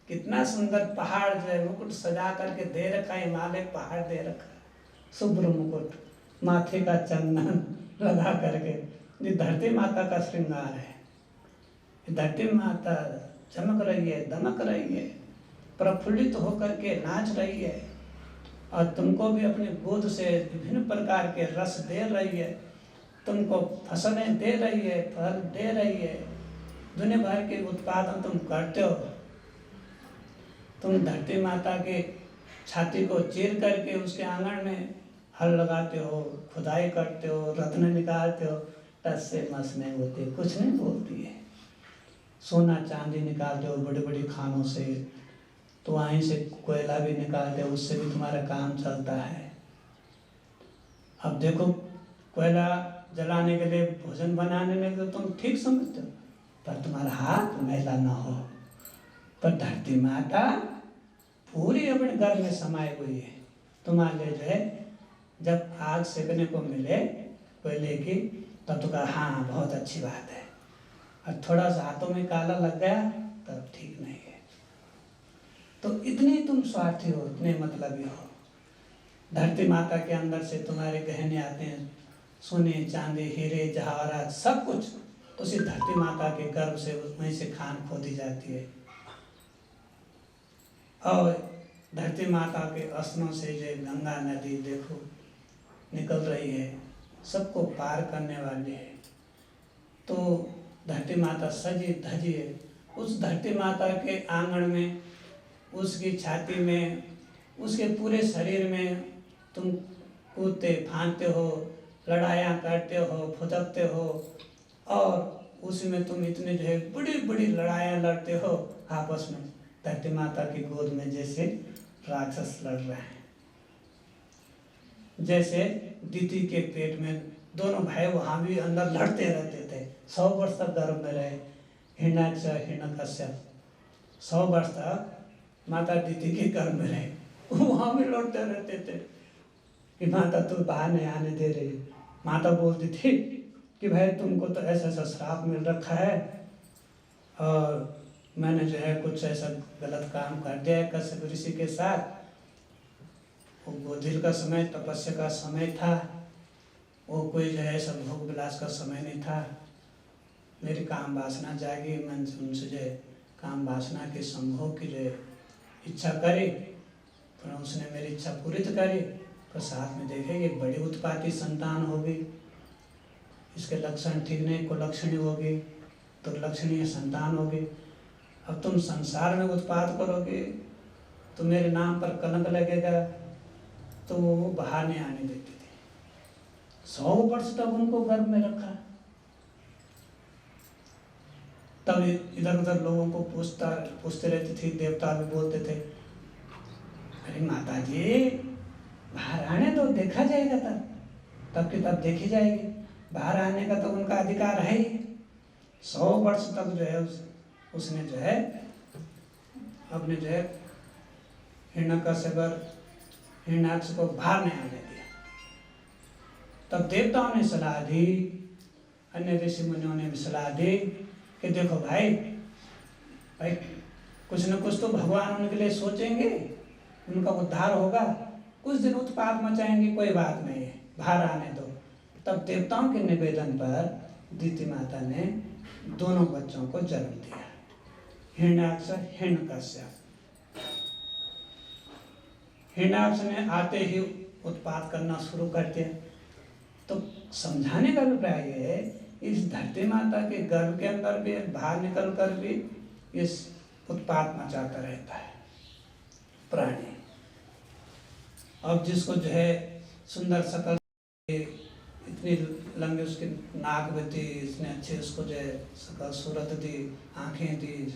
कितना सुंदर पहाड़ जो है मुकुट सजा करके दे रखा है, हिमालय पहाड़ दे रखा है, शुभ्र मुकुट, माथे का चंदन लगा करके। ये धरती माता का श्रृंगार है। धरती माता चमक रही है, दमक रही है, प्रफुल्लित होकर के नाच रही है, और तुमको भी अपने गोद से विभिन्न प्रकार के रस दे रही है, तुमको फसलें दे रही है, फल दे रही है, दुनिया भर के उत्पादन तुम करते हो। तुम धरती माता के छाती को चीर करके उसके आंगन में हल लगाते हो, खुदाई करते हो, रत्न निकालते हो, टस से मस नहीं होती, कुछ नहीं बोलती है। सोना चांदी निकालते हो बड़ी बड़ी खानों से, तो वहीं से कोयला भी निकालते हो, उससे भी तुम्हारा काम चलता है। अब देखो, कोयला जलाने के लिए, भोजन बनाने में तो तुम ठीक समझते हो, पर तुम्हारा हाथ मैला ना हो। पर धरती माता पूरी अपने घर में समाई हुई है। तुम्हारे लिए जो है जब आग सेकने को मिले कोयले की, तब तो कहा हाँ बहुत अच्छी बात है, और थोड़ा सा हाथों में काला लग गया तब ठीक नहीं है। तो इतने तुम स्वार्थी हो, इतने मतलबी हो। धरती माता के अंदर से तुम्हारे गहने आते हैं, सोने चांदी हीरे जवाहरात सब कुछ उसी धरती माता के गर्भ से, वहीं से खान खोदी जाती है। और धरती माता के स्तनों से जो गंगा नदी देखो निकल रही है, सबको पार करने वाली है। तो धरती माता सजी धजी है। उस धरती माता के आंगन में, उसकी छाती में, उसके पूरे शरीर में तुम कूदते फांदते हो, लड़ाइयाँ करते हो, फुदकते हो, और उसमें तुम इतने जो है बड़ी बड़ी लड़ाइयाँ लड़ते हो आपस में, धरती माता की गोद में जैसे राक्षस लड़ रहे हैं। जैसे दीति के पेट में दोनों भाई वहाँ भी अंदर लड़ते रहते थे, 100 वर्ष तक गर्भ में रहे। हिरण्याक्ष हिरण्यकश्यप 100 वर्ष तक माता दीति के गर्भ में रहे, वहाँ भी लड़ते रहते थे कि माता तू बाहर नहीं आने दे रही। माता बोलती थी कि भाई तुमको तो ऐसा ऐसा श्राप मिल रखा है, और मैंने जो है कुछ ऐसा गलत काम कर दिया है कश्यप ऋषि के साथ। वो गोधिल का समय, तपस्या का समय था, वो कोई जो है ऐसा भोग विलास का समय नहीं था। मेरी काम वासना जागी, मैंने उनसे जो है काम वासना के संभोग की जो है इच्छा करी, पर उसने मेरी इच्छा पूरी तो करी, पर साथ में देखे ये बड़ी उत्पाती संतान होगी, इसके लक्षण ठीक नहीं, कुलक्षणी होगी, तो लक्षणीय संतान होगी। अब तुम संसार में उत्पाद करोगे तो मेरे नाम पर कलंक लगेगा, तो वो बाहर नहीं आने देती थी। 100 वर्ष तक उनको गर्भ में रखा। तब इधर उधर लोगों को पूछते रहती थी, देवता भी बोलते थे, अरे माता जी बाहर आने दो, देखा जाएगा तब की तब देखी जाएगी, बाहर आने का तो उनका अधिकार है ही। 100 वर्ष तक जो है उसने जो है अपने जो है हिरण्याक्ष को बाहर नहीं आने दिया। तब देवताओं ने सलाह दी, अन्य ऋषि मुनियों ने भी सलाह दी कि देखो भाई कुछ न कुछ तो भगवान उनके लिए सोचेंगे, उनका उद्धार होगा, कुछ दिन उत्पात मचाएंगे, कोई बात नहीं है, बाहर आने दो। तब देवताओं के निवेदन पर दीति माता ने दोनों बच्चों को जन्म दिया, हिरण्याक्ष हिरण्यकश्यप। हिरण्याक्ष ने आते ही उत्पात करना शुरू कर दिया। तो समझाने का अभिप्राय ये है, इस धरती माता के गर्भ के अंदर भी बाहर निकल कर भी इस उत्पात मचाता रहता है प्राणी। अब जिसको जो है सुंदर शकल, इतनी लंबी उसकी नाक भी थी, इतने अच्छे उसको जो है शकल सूरत दी, आंखें दी,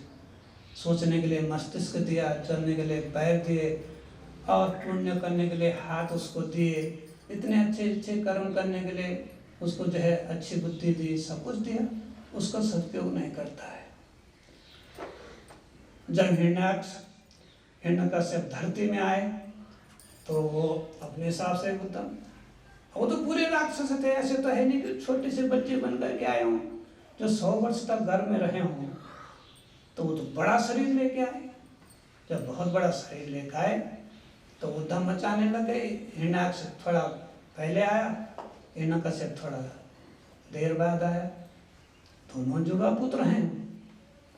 सोचने के लिए मस्तिष्क दिया, चलने के लिए पैर दिए और पुण्य करने के लिए हाथ उसको दिए, इतने अच्छे अच्छे कर्म करने के लिए उसको जो है अच्छी बुद्धि दी, सब कुछ दिया, उसका सदुपयोग नहीं करता है। जब हिरण्यकश्यप धरती में आए तो वो अपने हिसाब से उत्तम, वो तो पूरे राक्षस थे, ऐसे तो है नहीं कि छोटे से बच्चे बन करके आए हों जो 100 वर्ष तक घर में रहे हों। तो वो तो बड़ा शरीर लेके आए। जब बहुत बड़ा शरीर लेकर आए तो उद्यम मचाने लगे। हिरण्याक्ष थोड़ा पहले आया, हिरण्यकश्यप थोड़ा देर बाद आया। दोनों जुड़वा पुत्र हैं,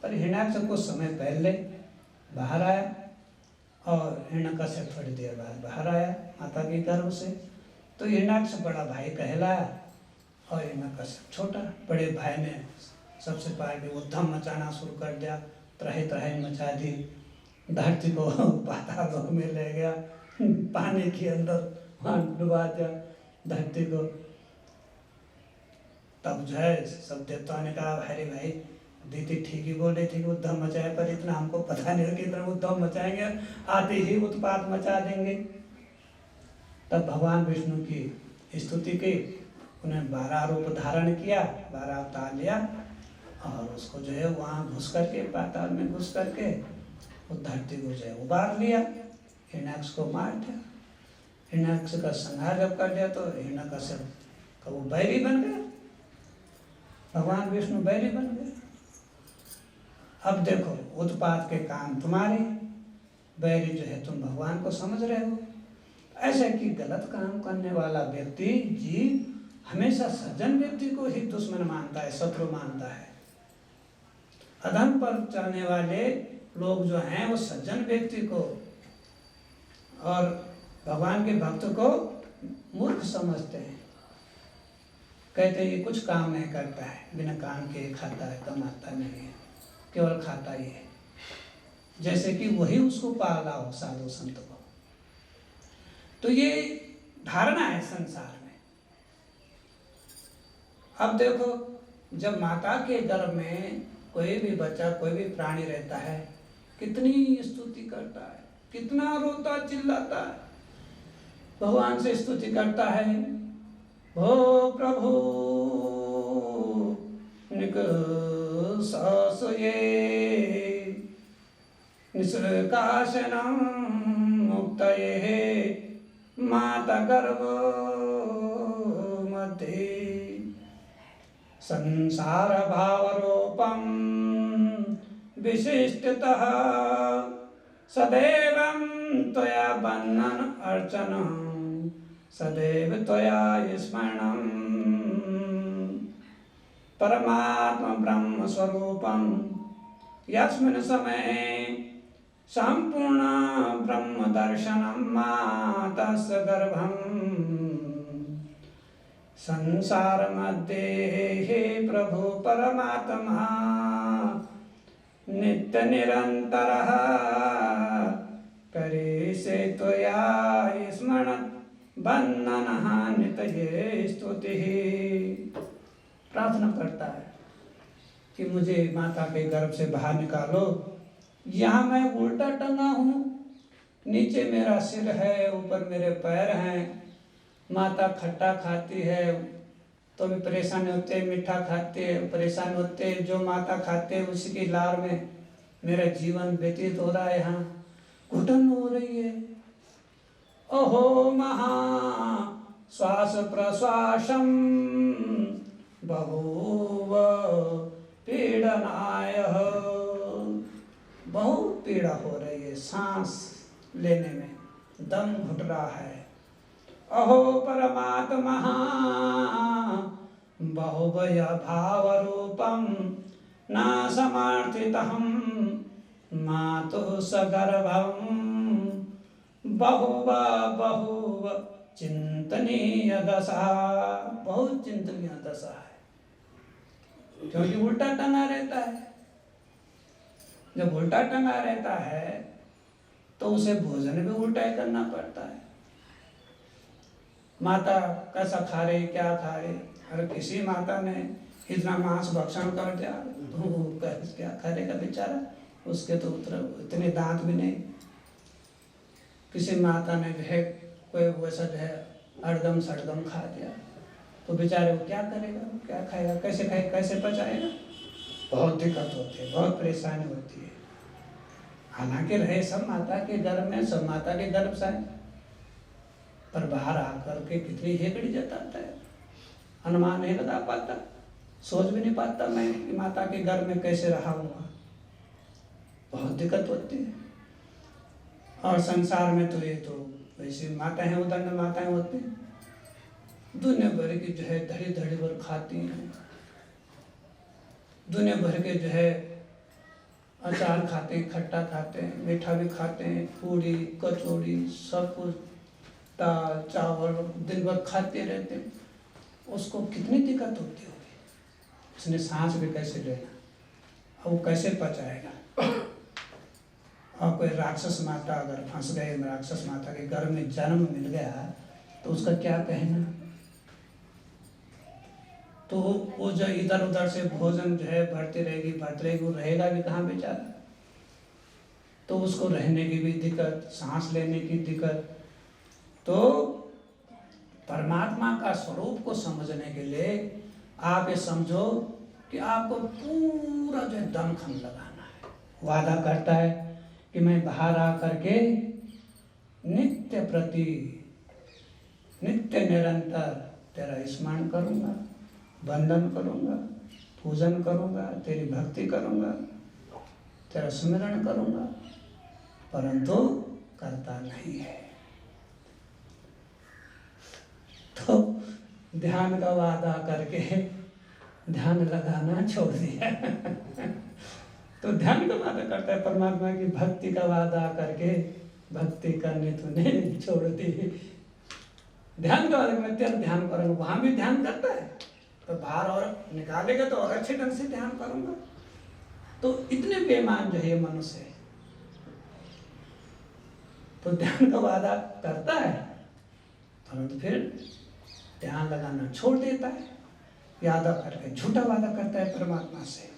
पर हिरण्याक्ष कुछ समय पहले बाहर आया और हिरण्यकश्यप थोड़ी देर बाद बाहर आया माता के गर्भ से। तो हिरण्याक्ष बड़ा भाई कहलाया और हिरण्यकश्यप छोटा। बड़े भाई ने सबसे पहले उद्यम मचाना शुरू कर दिया, त्राही त्राही मचा दी, धरती को पाताल लोक में ले गया, पानी के अंदर वहाँ डुबा दिया धरती को। तब जो है सब देवताओं ने कहा, अरे भाई दीदी ठीक ही बोल रही थी कि उद्यम मचाए, पर इतना हमको पता नहीं कि इतना उद्यम मचाएंगे, आते ही उत्पात मचा देंगे। तब भगवान विष्णु की स्तुति की, उन्हें 12 रूप धारण किया, 12 अवतार लिया और उसको जो है वहाँ घुस करके, पाताल में घुस करके उस धरती को जो है उबार लिया, हिरण्याक्ष को मार दिया। हिरण्याक्ष का संहार जब कर दिया तो हिरण्यकश्यप का वो बैरी बन गया, भगवान विष्णु बैरी बन गए। अब देखो उत्पात के काम तुम्हारे, बैरी जो है तुम भगवान को समझ रहे हो। ऐसे कि गलत काम करने वाला व्यक्ति जीव हमेशा सज्जन व्यक्ति को ही दुश्मन मानता है, शत्रु मानता है। अधर्म पर चलने वाले लोग जो हैं वो सज्जन व्यक्ति को और भगवान के भक्त को मूर्ख समझते हैं। कहते हैं ये कुछ काम नहीं करता है, बिना काम के खाता है, कमाता नहीं है, केवल खाता ही है, जैसे कि वही उसको पाला हो साधु संत को। तो ये धारणा है संसार में। अब देखो जब माता के गर्भ में कोई भी बच्चा, कोई भी प्राणी रहता है, कितनी स्तुति करता है, कितना रोता चिल्लाता है, भगवान से स्तुति करता है। भो प्रभु निकसये निष्काशनं मुक्तये माता गर्भ मध्ये संसार भावरूपं विशिष्टतः सदैवं त्वया बन्धन अर्चनं सदैव त्वया स्मरणं परमात्मा ब्रह्म स्वरूपं यस्मिन् समये संपूर्ण ब्रह्म दर्शनं मातस्य गर्भं संसार मध्ये हे प्रभु परमात्मा नित्य निरंतरः करिष्ये त्वया स्मरणं बन्धनः नितये स्तुतिः। प्रार्थना करता है कि मुझे माता के गर्भ से बाहर निकालो। यहाँ मैं उल्टा टंगा हूँ, नीचे मेरा सिर है, ऊपर मेरे पैर हैं, माता खट्टा खाती है, तो भी परेशान होते, मीठा खाते, परेशान होते, जो माता खाते उसी की लार में मेरा जीवन व्यतीत हो रहा है। यहाँ घुटन हो रही है। अहो महा श्वास प्रश्वासम बहुव पीड़नाय, बहुत पीड़ा हो रही है सांस लेने में, दम घुट रहा है। अहो परमात्मा बहुभय भाव रूपम न समर्थितहं मातुः सगर्भं बहुव बहुव चिंतनीय दशा, बहुत चिंतनीय दशा है, क्योंकि उल्टा टंगा रहता है। जब उल्टा टंगा रहता है तो उसे भोजन भी उल्टा ही करना पड़ता है। माता कैसा खा रही, क्या खा रही, अगर किसी माता ने इतना मांस भक्षण कर दिया तो वो क्या करेगा बेचारा, उसके तो इतने दांत भी नहीं। किसी माता ने जो है कोई वैसा जो है अड़दम सड़दम खा दिया तो बेचारे वो क्या करेगा, क्या खाएगा, कैसे खाएगा, कैसे पचाएगा। बहुत दिक्कत होती है, बहुत परेशानी होती है। हालांकि रहे सब माता के गर्भ में, सब माता के गर्भ से, पर बाहर आकर के कितनी हेकड़ी जताता है, अनुमान नहीं लगा पाता, सोच भी नहीं पाता मैं कि माता के गर्भ में कैसे रहा हूँगा। बहुत दिक्कत होती है। और संसार में तो ये तो वैसे माताएं उदंड माताएं होती हैं, दुनिया भर की जो है धड़ी धड़ी भर खाती हैं, दुनिया भर के जो है अचार खाते हैं, खट्टा खाते हैं, मीठा भी खाते हैं, पूड़ी कचौड़ी सब कुछ, दाल चावल दिन भर खाते रहते हैं। उसको कितनी दिक्कत होती होगी, उसने सांस भी कैसे लेना, और वो कैसे पचाएगा। और कोई राक्षस माता अगर फंस गए, राक्षस माता के गर्भ में जन्म मिल गया तो उसका क्या कहना। तो वो जो इधर उधर से भोजन जो है भरती रहेगी, वो रहेगा भी कहाँ बेचारा। तो उसको रहने की भी दिक्कत, सांस लेने की दिक्कत। तो परमात्मा का स्वरूप को समझने के लिए आप ये समझो कि आपको पूरा जो दम खम लगाना है। वादा करता है कि मैं बाहर आकर के नित्य प्रति नित्य निरंतर तेरा स्मरण करूँगा, वंदन करूँगा, पूजन करूँगा, तेरी भक्ति करूँगा, तेरा स्मरण करूँगा, परंतु करता नहीं है। तो ध्यान का वादा करके ध्यान लगाना छोड़ दिया। तो ध्यान का वादा करता है परमात्मा की भक्ति का वादा करके भक्ति करने तूने छोड़ दी। ध्यान का वादा मैं तेरा ध्यान करूँगा, वहाँ भी ध्यान करता है तो बाहर और निकालेगा तो और अच्छे ढंग से ध्यान करूँगा। तो इतने बेईमान जो है मनुष्य है। तो ध्यान का वादा करता है परंतु फिर ध्यान लगाना छोड़ देता है, वादा करके झूठा वादा करता है परमात्मा से।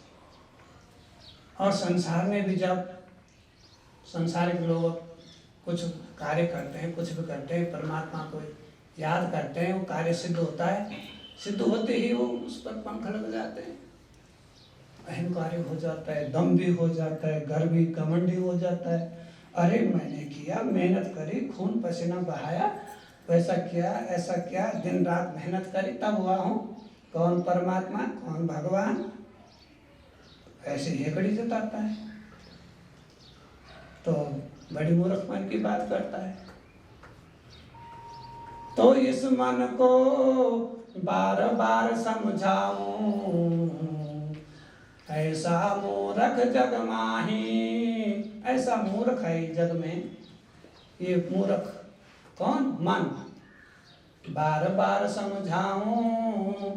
और संसार में भी जब संसारिक लोग कुछ कार्य करते हैं, कुछ भी करते हैं, परमात्मा को याद करते हैं, वो कार्य सिद्ध होता है, सिद्ध होते ही वो उस पर पंख लग जाते हैं, अहंकारी हो जाता है, दम भी हो जाता है, गर्व भी घमंडी हो जाता है। अरे मैंने किया, मेहनत करी, खून पसीना बहाया, वैसा किया, ऐसा किया, दिन रात मेहनत करी तब हुआ हूँ। कौन परमात्मा, कौन भगवान, ऐसे हेकड़ी जताता है। तो बड़ी मूर्खपन की बात करता है। तो इस मन को बार बार समझाऊं, ऐसा मूर्ख जग माही। ऐसा मूर्ख है जग में, ये मूर्ख कौन, मन। बार बार समझाऊं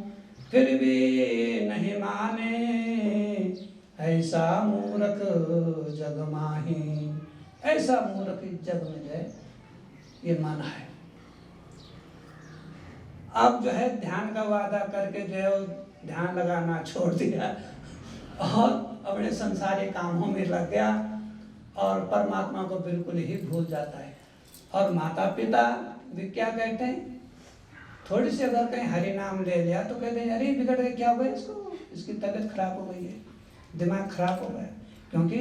फिर भी नहीं माने, ऐसा मूर्ख जग माही। ऐसा मूर्ख जग में जो है ये मन है। अब जो है ध्यान का वादा करके जो है ध्यान लगाना छोड़ दिया और अपने संसारी कामों में लग गया और परमात्मा को बिल्कुल ही भूल जाता है। और माता पिता भी क्या कहते हैं, थोड़ी सी अगर कहीं हरि नाम ले लिया तो कहते हैं अरे बिगड़ गए, क्या हो गया इसको, इसकी तबीयत खराब हो गई है, दिमाग खराब हो गया। क्योंकि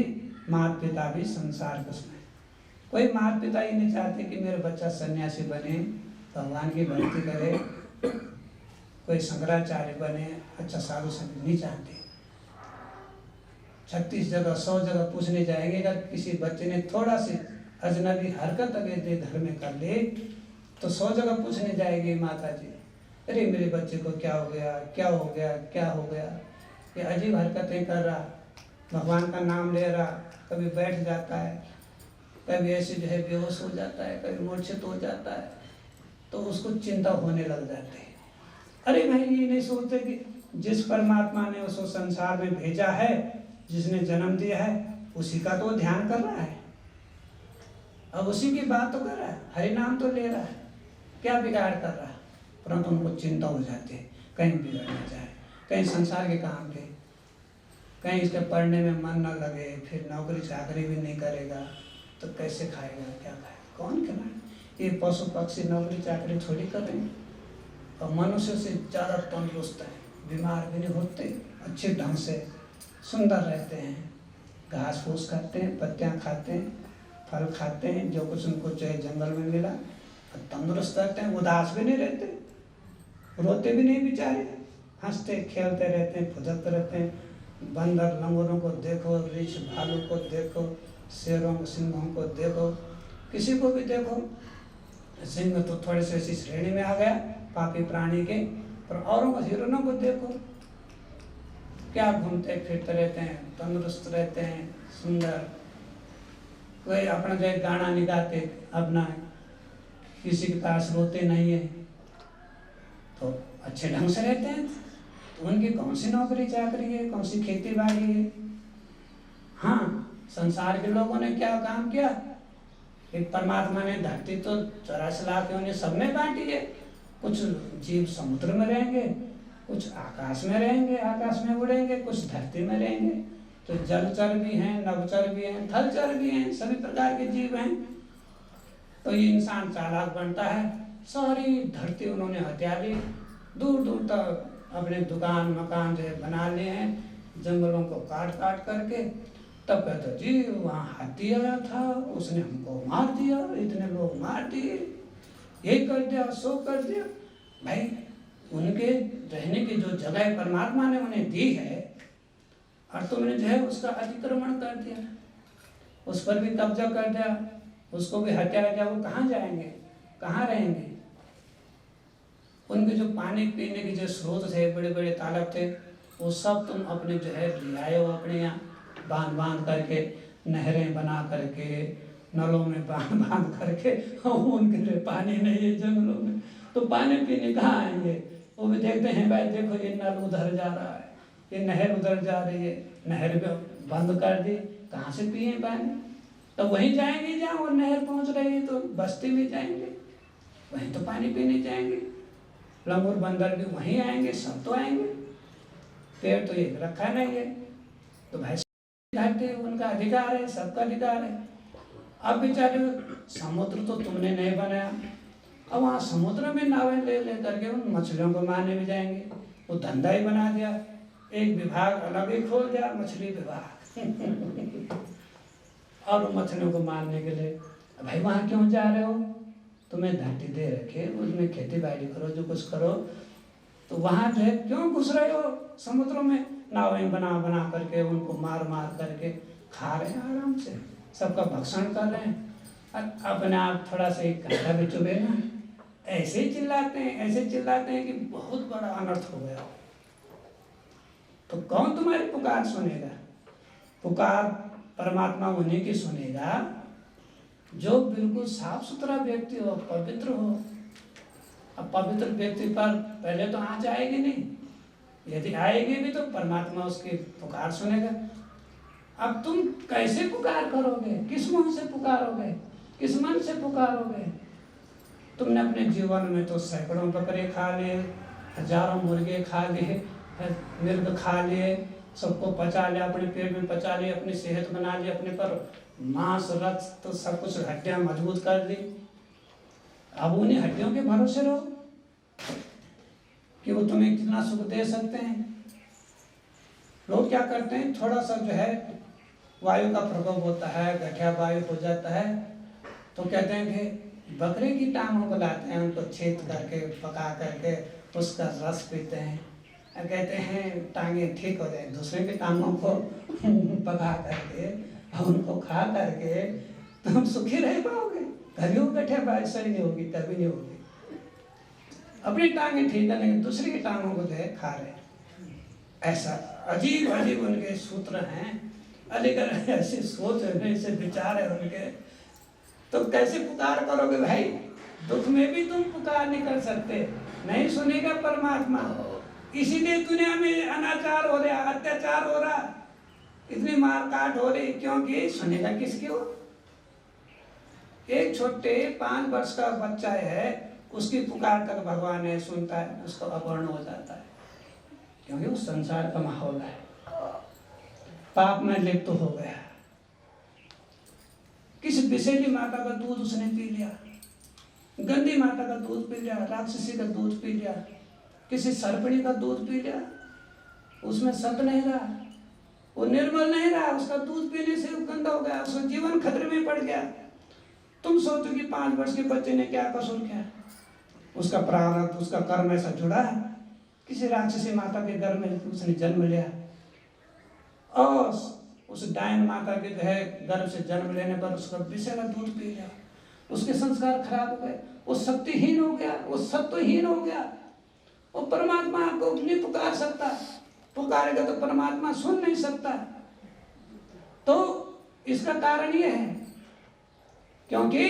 माता पिता भी संसार के उसमें, कोई माता पिता ही नहीं चाहते कि मेरा बच्चा सन्यासी बने, भगवान की भक्ति करे, कोई शंकराचार्य बने, अच्छा साधु संत नहीं चाहते। 36 जगह 100 जगह पूछने जाएंगे, अगर किसी बच्चे ने थोड़ा सी अजनबी हरकत अगर घर में कर ले तो 100 जगह पूछने जाएगी माता जी, अरे मेरे बच्चे को क्या हो गया, क्या हो गया, क्या हो गया, ये अजीब हरकतें कर रहा, भगवान का नाम ले रहा, कभी बैठ जाता है, कभी ऐसे जो है बेहोश हो जाता है, कभी मूर्छित हो जाता है, तो उसको चिंता होने लग जाती है। अरे भाई ये नहीं सोचते कि जिस परमात्मा ने उसको संसार में भेजा है, जिसने जन्म दिया है, उसी का तो ध्यान कर रहा है, अब उसी की बात तो कर रहा है, हरि नाम तो ले रहा है, क्या बिगाड़ कर रहा है। परंतु उनको चिंता हो जाती है, कहीं बिगड़ना चाहे, कहीं संसार के काम के, कहीं इसके पढ़ने में मन न लगे, फिर नौकरी चाकरी भी नहीं करेगा तो कैसे खाएगा, क्या खाएगा, कौन खिलाए। ये पशु पक्षी नौकरी चाकरी थोड़ी कर रहे हैं, और मनुष्य से ज़्यादा तंदुरुस्त है, बीमार भी नहीं होते, अच्छे ढंग से सुंदर रहते हैं, घास फूस खाते हैं, पत्तियाँ खाते हैं, फल खाते हैं, जो कुछ उनको चाहे जंगल में मिला, और तंदुरुस्त रहते हैं, उदास भी नहीं रहते, रोते भी नहीं बेचारे, हंसते खेलते रहते हैं, फुदकते रहते हैं। बंदर लंगूरों को देखो, रीछ भालू को देखो, शेरों सिंहों को देखो, किसी को भी देखो, सिंह तो थोड़े से ऐसी श्रेणी में आ गया पापी प्राणी के, पर औरों को हिरणों को देखो, क्या घूमते फिरते रहते हैं, तंदुरुस्त रहते हैं, सुंदर, कोई अपना जो है गाना नहीं गाते, अपना किसी के पास रोते नहीं है, तो अच्छे ढंग से रहते हैं। तो उनकी कौन सी नौकरी चाकरी है, कौन सी खेती बाड़ी है। हाँ, संसार के लोगों ने क्या काम किया, एक परमात्मा ने धरती तो 84 लाख उन्हें सब में बांटी है, कुछ जीव समुद्र में रहेंगे, कुछ आकाश में रहेंगे, आकाश में उड़ेंगे, कुछ धरती में रहेंगे, तो जलचर भी हैं, नभचर भी हैं, थलचर भी हैं, सभी प्रकार के जीव हैं। तो ये इंसान चालाक बनता है, सारी धरती उन्होंने हत्या ली, दूर दूर तक अपने दुकान मकान जो है बना लिए हैं, जंगलों को काट काट करके। तब कहते जी वहाँ हाथी आया था, उसने हमको मार दिया, इतने लोग मार दिए, ये कर दिया, सो कर दिया। भाई उनके रहने की जो जगह परमात्मा ने उन्हें दी है, और तुमने जो है उसका अतिक्रमण कर दिया, उस पर भी कब्जा कर दिया, उसको भी हत्या किया, वो कहाँ जाएंगे, कहाँ रहेंगे। उनके जो पानी पीने के जो स्रोत थे, बड़े बड़े तालाब थे, वो सब तुम अपने जो है ले आए हो, अपने यहाँ बांध बांध करके, नहरें बना करके, नलों में बांध बांध करके, उनके लिए पानी नहीं है जंगलों में, तो पानी पीने कहाँ आएंगे। वो भी देखते हैं भाई देखो ये नल उधर जा रहा है, ये नहर उधर जा रही है, नहर पे बंद कर दी, कहाँ से पिए पानी। तो वहीं जाएंगे जहाँ वो नहर पहुँच रही है, तो बस्ती में जाएंगे, वहीं तो पानी पीने जाएंगे। लंगूर बंदर भी वहीं आएंगे, सब तो आएंगे, पेड़ तो ये रखा नहीं है। तो भाई घाटे उनका अधिकार है, सबका अधिकार है। अब बेचारे समुद्र तो तुमने नहीं बनाया, अब वहाँ समुद्र में नावें ले ले करके उन मछलियों को मारने में जाएंगे, वो धंधा ही बना दिया, एक विभाग अलग ही खोल दिया, मछली विभाग और मछलियों को मारने के लिए। भाई वहाँ क्यों जा रहे हो, तुम्हें धरती दे रखे, उसमें खेती बाड़ी करो, जो कुछ करो, तो वहाँ जो है क्यों घुस रहे हो समुद्रों में, नावें बना बना करके उनको मार मार करके खा रहे हैं, आराम से सबका भक्षण कर रहे हैं, अपने आप थोड़ा सा एक घंटा भी चुभे ना, ऐसे ही चिल्लाते हैं, ऐसे चिल्लाते हैं कि बहुत बड़ा अनर्थ हो गया। तो कौन तुम्हारी पुकार सुनेगा, पुकार परमात्मा उन्हीं की सुनेगा जो बिल्कुल साफ सुथरा व्यक्ति हो, पवित्र हो। अब पवित्र व्यक्ति पर पहले तो आँच आएगी नहीं, यदि आएगी भी तो परमात्मा उसकी पुकार सुनेगा। अब तुम कैसे पुकार करोगे, किस मुंह से पुकारोगे, किस मन से पुकारोगे। तुमने अपने जीवन में तो सैकड़ों बकरे खा लिए, हजारों मुर्गे खा लिए, मिर्ग खा लिए, सबको पचा लिया, अपने पेट में पचा लिया, अपनी सेहत बना ली, अपने पर मांस रक्त तो सब कुछ हड्डियां मजबूत कर दी। अब उन्हीं हड्डियों के भरोसे रहो। कि वो तुम्हें कितना सुख दे सकते हैं। लोग क्या करते हैं, थोड़ा सा जो है वायु का प्रकोप होता है, गठिया वायु हो जाता है, तो कहते हैं कि बकरे की टांगों को लाते हैं, उनको छेद करके पका करके उसका रस पीते हैं, और कहते हैं टांगे ठीक हो जाए। दूसरे की टांगों को पका करके और उनको खा करके तुम सुखी रह पाओगे? कभी वो गठिया वायु सही नहीं होगी, कभी नहीं होगी। अपनी टांगे ठीक है, लेकिन दूसरे की टांगों को जो है खा रहे। ऐसा अजीब अजीब उनके सूत्र हैं। अगर ऐसे सोच है, ऐसे विचार है उनके, तो कैसे पुकार करोगे भाई? दुख में भी तुम पुकार नहीं कर सकते, नहीं सुनेगा परमात्मा। इसीलिए दुनिया में अनाचार हो रहा, अत्याचार हो रहा, इतनी मार काट हो रही, क्योंकि सुनेगा किसकी हो? एक छोटे 5 वर्ष का बच्चा है, उसकी पुकार तक भगवान नहीं सुनता है, उसको अपहरण हो जाता है, क्योंकि उस संसार का माहौल है, पाप में लिप्त हो गया। किसी विषैली माता का दूध उसने पी लिया, गंदी माता का दूध पी लिया, राक्षसी का दूध पी लिया, किसी सर्पणी का दूध पी लिया, उसमें सत नहीं रहा, वो निर्मल नहीं रहा, उसका दूध पीने से वो गंदा हो गया, उसका जीवन खतरे में पड़ गया। तुम सोचो कि 5 वर्ष के बच्चे ने क्या कसूर किया? उसका प्रारब्ध, उसका कर्म ऐसा जुड़ा है, किसी राक्षसी माता के घर में उसने जन्म लिया, और उस डायन माता के जो है गर्भ से जन्म लेने पर उसका विषैला दूध पी लिया, उसके संस्कार खराब हो गए, वो शक्तिहीन हो गया, वो सत्वहीन हो गया, वो परमात्मा को नहीं पुकार सकता, पुकारेगा तो परमात्मा सुन नहीं सकता। तो इसका कारण ये है क्योंकि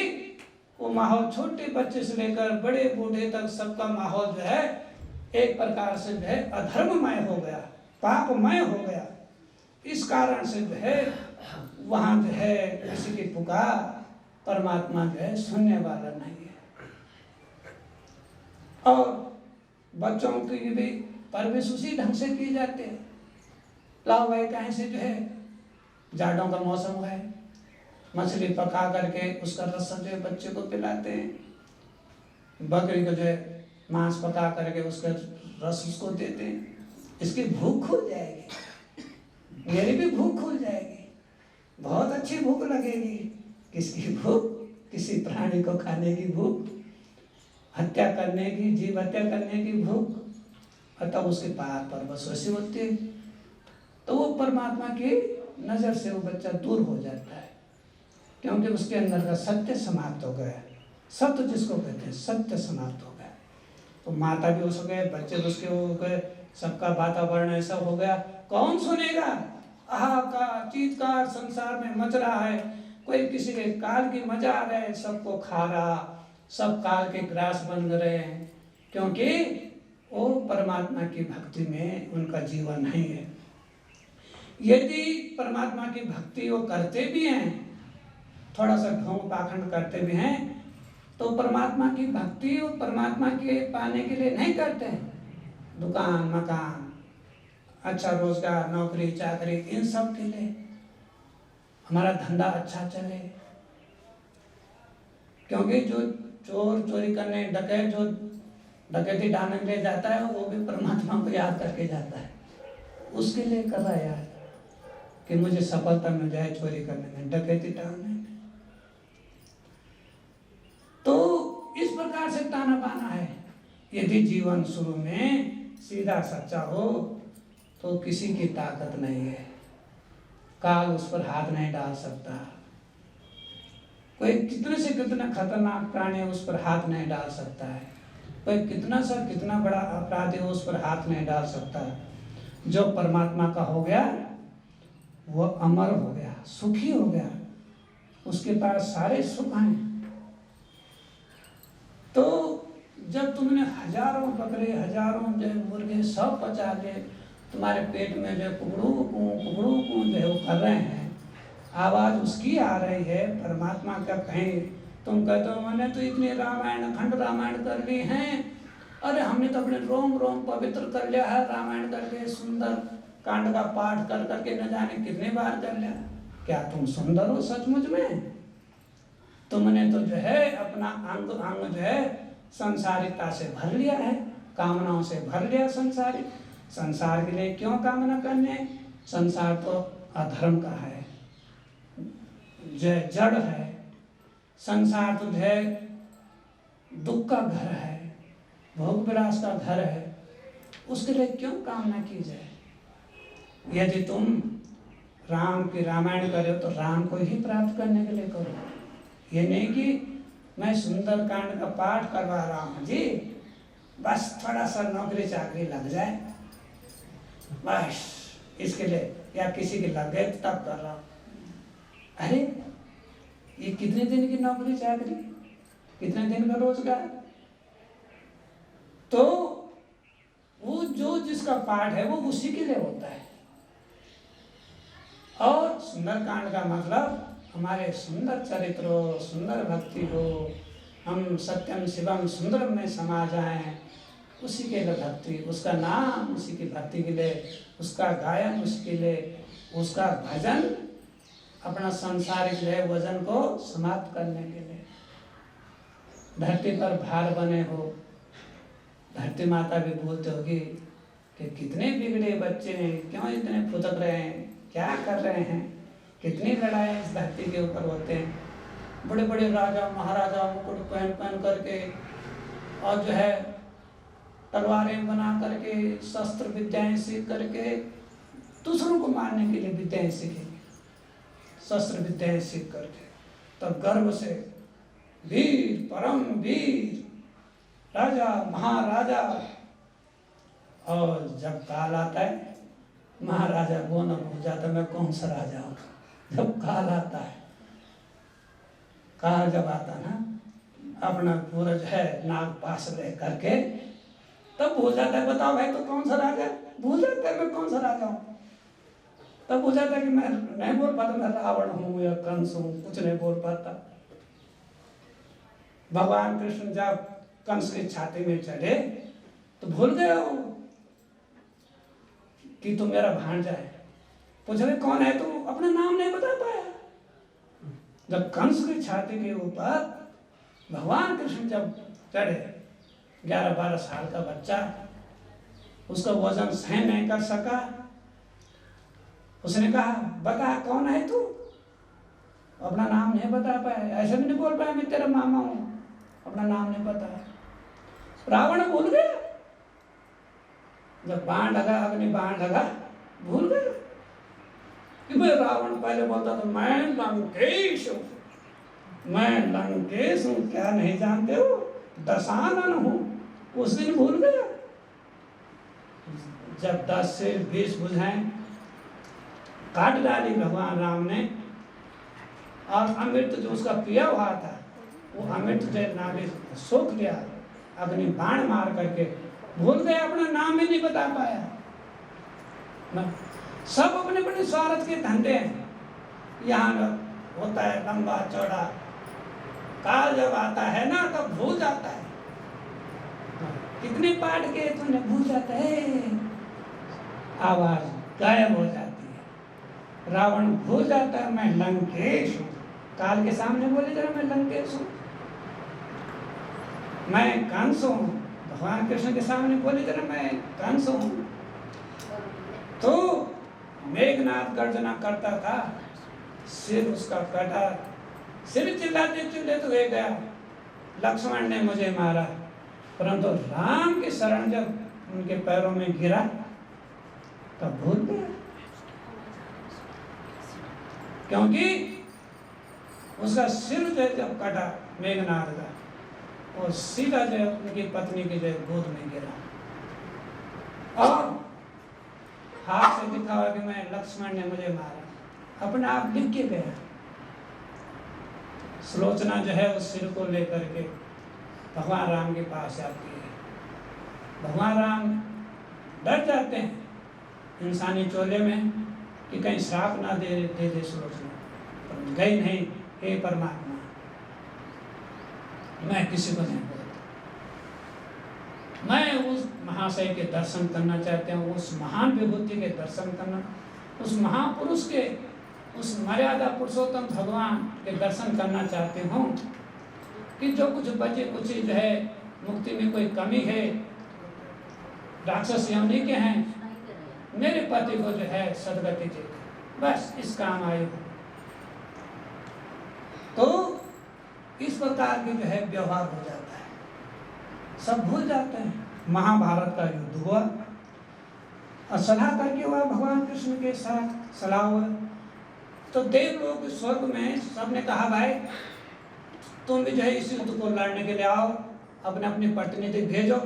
वो माहौल छोटे बच्चे से लेकर बड़े बूढ़े तक सबका माहौल जो है एक प्रकार से जो है अधर्ममय हो गया, पापमय हो गया। इस कारण से जो है वहाँ जो है किसी की पुकार परमात्मा जो है सुनने वाला नहीं है। और बच्चों की भी परवरिश उसी ढंग से की जाती है। लाओ भाई कहीं से जो है जाड़ों का मौसम है, मछली पका करके उसका रस जो है बच्चे को पिलाते हैं, बकरी को जो है मांस पका करके उसका रस उसको देते हैं। इसकी भूख खुल जाएगी, मेरी भी भूख खुल जाएगी, बहुत अच्छी भूख लगेगी। किसकी भूख? किसी प्राणी को खाने की भूख, हत्या करने की, जीव हत्या करने की भूख, अतः उसके पार पर बस वैसी होती है। तो वो परमात्मा की नज़र से वो बच्चा दूर हो जाता है, क्योंकि उसके अंदर का सत्य समाप्त हो गया। सत्य जिसको कहते हैं, सत्य समाप्त हो गया। तो माता भी उस गए, बच्चे भी उसके हो गए, सबका वातावरण ऐसा हो गया, कौन सुनेगा? हाहाकार चीत्कार संसार में मच रहा है, कोई किसी के काल की मजा आ रहा है, सबको खा रहा, सब काल के ग्रास बन रहे हैं, क्योंकि वो परमात्मा की भक्ति में उनका जीवन नहीं है। यदि परमात्मा की भक्ति वो करते भी हैं, थोड़ा सा ढोंग पाखंड करते भी हैं, तो परमात्मा की भक्ति वो परमात्मा के पाने के लिए नहीं करते हैं। दुकान मकान, अच्छा रोजगार, नौकरी चाकरी, इन सब के लिए, हमारा धंधा अच्छा चले। क्योंकि जो चोर चोरी करने, डकैत जो डकैती डालने के लिए जाता है, वो भी परमात्मा को याद करके जाता है, उसके लिए कर रहा है यार कि मुझे सफलता मिल जाए चोरी करने में, डकैती डालने में। तो इस प्रकार से ताना बाना है। यदि जीवन शुरू में सीधा सच्चा हो तो किसी की ताकत नहीं है, काल उस पर हाथ नहीं डाल सकता, कोई कितने से कितना खतरनाक प्राणी उस पर हाथ नहीं डाल सकता है, कोई कितना सा कितना बड़ा अपराधी हो उस पर हाथ नहीं डाल सकता। जो परमात्मा का हो गया वो अमर हो गया, सुखी हो गया, उसके पास सारे सुख हैं। तो जब तुमने हजारों बकरे, हजारों जो मुर्गे सब पचा ले, तुम्हारे पेट में जो कुकड़ू कू जो है वो कर रहे हैं, आवाज़ उसकी आ रही है, परमात्मा का कहीं तुम कहते हो मैंने तो इतनी रामायण खंड रामायण कर ली हैं, अरे हमने तो अपने रोम रोम पवित्र कर लिया है, रामायण करके सुंदर कांड का पाठ कर करके न जाने कितने बार कर लिया। क्या तुम सुंदर हो सचमुच में? तुमने तो जो है अपना अंग अंग जो है संसारिकता से भर लिया है, कामनाओं से भर लिया संसारी। संसार के लिए क्यों कामना करने? संसार तो अधर्म का है, जड़ है। संसार तो है दुख का घर है, भोग विलास का घर है। उसके लिए क्यों कामना की जाए? यदि तुम राम की रामायण करो तो राम को ही प्राप्त करने के लिए करो। ये नहीं कि मैं सुंदर कांड का पाठ करवा रहा हूँ जी, बस थोड़ा सा नौकरी चाकरी लग जाए, बस इसके लिए, या किसी के लग गए तब कर रहा हूँ। अरे ये कितने दिन की नौकरी चाकरी, कितने दिन का रोजगार? तो वो जो जिसका पाठ है वो उसी के लिए होता है। और सुंदरकांड का मतलब हमारे सुंदर चरित्र हो, सुंदर भक्ति हो, हम सत्यम शिवम सुंदरम में समा जाएं, उसी के लिए भक्ति, उसका नाम उसी की भक्ति के लिए, उसका गायन उसके लिए, उसका भजन अपना संसारिक है वजन को समाप्त करने के लिए। धरती पर भार बने हो, धरती माता भी बोलते होगी कि कितने बिगड़े बच्चे हैं, क्यों इतने फुदक रहे हैं, क्या कर रहे हैं, कितनी लड़ाई इस धरती के ऊपर होते हैं। बड़े बड़े राजा महाराजा मुकुट पहन पहन करके और जो है तलवारें बना करके, शस्त्र विद्याएं सीख करके दूसरों को मारने के लिए विद्याएं सीखेंगे, शस्त्र विद्याएं सीख करके, तब गर्व से वीर परम वीर राजा महाराजा। और जब काल आता है महाराजा वो न भूल जाता मैं कौन सा राजा हूँ। जब काल आता है, काल जब आता ना अपना पूरा जो है नाग पास ले करके तब भूल जाता है, बताओ भाई तो कौन सा राजा, भूल जाता है मैं कौन सा राजा हूँ। तब भूल जाता है कि मैं नहीं बोल पाता, मैं रावण हूँ या कंस हूँ, कुछ नहीं बोल पाता। भगवान कृष्ण जब कंस की छाती में चढ़े तो भूल गए हो कि तुम मेरा भांजा है। पूछे कौन है तू, अपना नाम नहीं बता पाया। जब कंस की छाती के ऊपर भगवान कृष्ण जब चढ़े, 11-12 साल का बच्चा, उसका वजन सहन नहीं कर सका। उसने कहा बता कौन है तू, अपना नाम नहीं बता पाया, ऐसे भी नहीं बोल पाया मैं तेरा मामा हूं, अपना नाम नहीं बताया। रावण भूल गया, जब बाण लगा, अग्नि बाण लगा, भूल गया कि मैं रावण पहले बोलता था मैं लंकेश हूं, मैं लंकेश हूं, क्या नहीं जानते हो, दशानन हूं। उस दिन भूल गया। जब 10 से 20 भुजाएं काट डाली भगवान राम ने, और अमृत जो उसका पिया हुआ था वो अमृत जो नागे सोख लिया, अग्नि बाण मार करके भूल गए, अपना नाम ही नहीं बता पाया। सब अपने अपने स्वार्थ के धंधे हैं। यहाँ होता है लंबा चौड़ा, काल जब आता है ना तब भूल जाता है। कितने पाठ के तूने भूल जाता है, आवाज गायब हो जाती है। रावण भूल जाता है मैं लंकेश हूँ, काल के सामने बोले जरा मैं लंकेश हूँ। मैं कंस हूँ, भगवान कृष्ण के सामने बोले जरा मैं कंस हूँ। तो मेघनाथ गर्जना करता था, सिर उसका कटा, सिर चिल्लाते चिल्लाते तो गया, लक्ष्मण ने मुझे मारा, परंतु राम की शरण जब उनके पैरों में गिरा तब भूल गया, क्योंकि उसका सिर जब कटा मेघनाथ का, और सीधा जो उनकी पत्नी की जो गोद में गिरा, और हाथ से दिखा हुआ कि मैं लक्ष्मण ने मुझे मारा, अपने आप लिख के गया। सुलोचना जो है उस सिर को लेकर के भगवान राम के पास आती है। भगवान राम डर जाते हैं इंसानी चोले में कि कहीं श्राप ना दे सुलोचना, पर गई नहीं, हे परमात्मा मैं किसी को नहीं बोलता, मैं उस महाशय के दर्शन करना चाहते हूँ, उस महान विभूति के दर्शन करना, उस महापुरुष के, उस मर्यादा पुरुषोत्तम भगवान के दर्शन करना चाहते हूँ कि जो कुछ बचे कुछ जो है मुक्ति में कोई कमी है राक्षस योनि के हैं, मेरे पति को जो है सदगति दे, बस इस काम आयु। तो इस प्रकार के जो है व्यवहार हो जाता है, सब भूल जाते हैं। महाभारत का युद्ध हुआ और सलाह करके हुआ भगवान कृष्ण के साथ सलाह हुआ। तो देव लोग स्वर्ग में सबने कहा भाई तुम भी जो है इस युद्ध को लड़ने के लिए आओ, अपने अपने प्रतिनिधि भेजो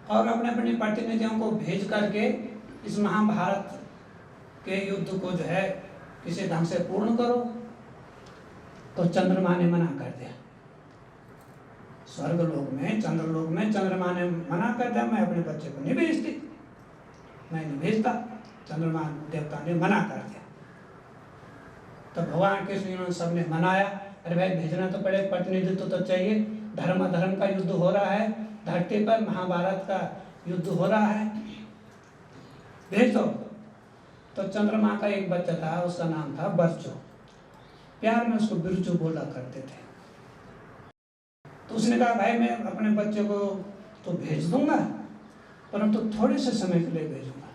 और अपने अपने प्रतिनिधियों को भेज करके इस महाभारत के युद्ध को जो है किसी ढंग से पूर्ण करो। तो चंद्रमा ने मना कर दिया, स्वर्गलोक में चंद्रलोक में चंद्रमा ने मना कर दिया, मैं अपने बच्चे को नहीं भेजती, मैं नहीं भेजता। चंद्रमा देवता ने मना कर दिया। तो भगवान कृष्ण सबने मनाया, अरे भाई भेजना तो पड़े, प्रतिनिधित्व तो चाहिए, धर्म धर्म का युद्ध हो रहा है, धरती पर महाभारत का युद्ध हो रहा है, भेज दो। तो चंद्रमा का एक बच्चा था, उसका नाम था बर्चो, प्यार में उसको बिरचू बोला करते थे। तो उसने कहा भाई मैं अपने बच्चे को तो भेज दूंगा, परंतु थोड़े से समय के लिए भेजूंगा।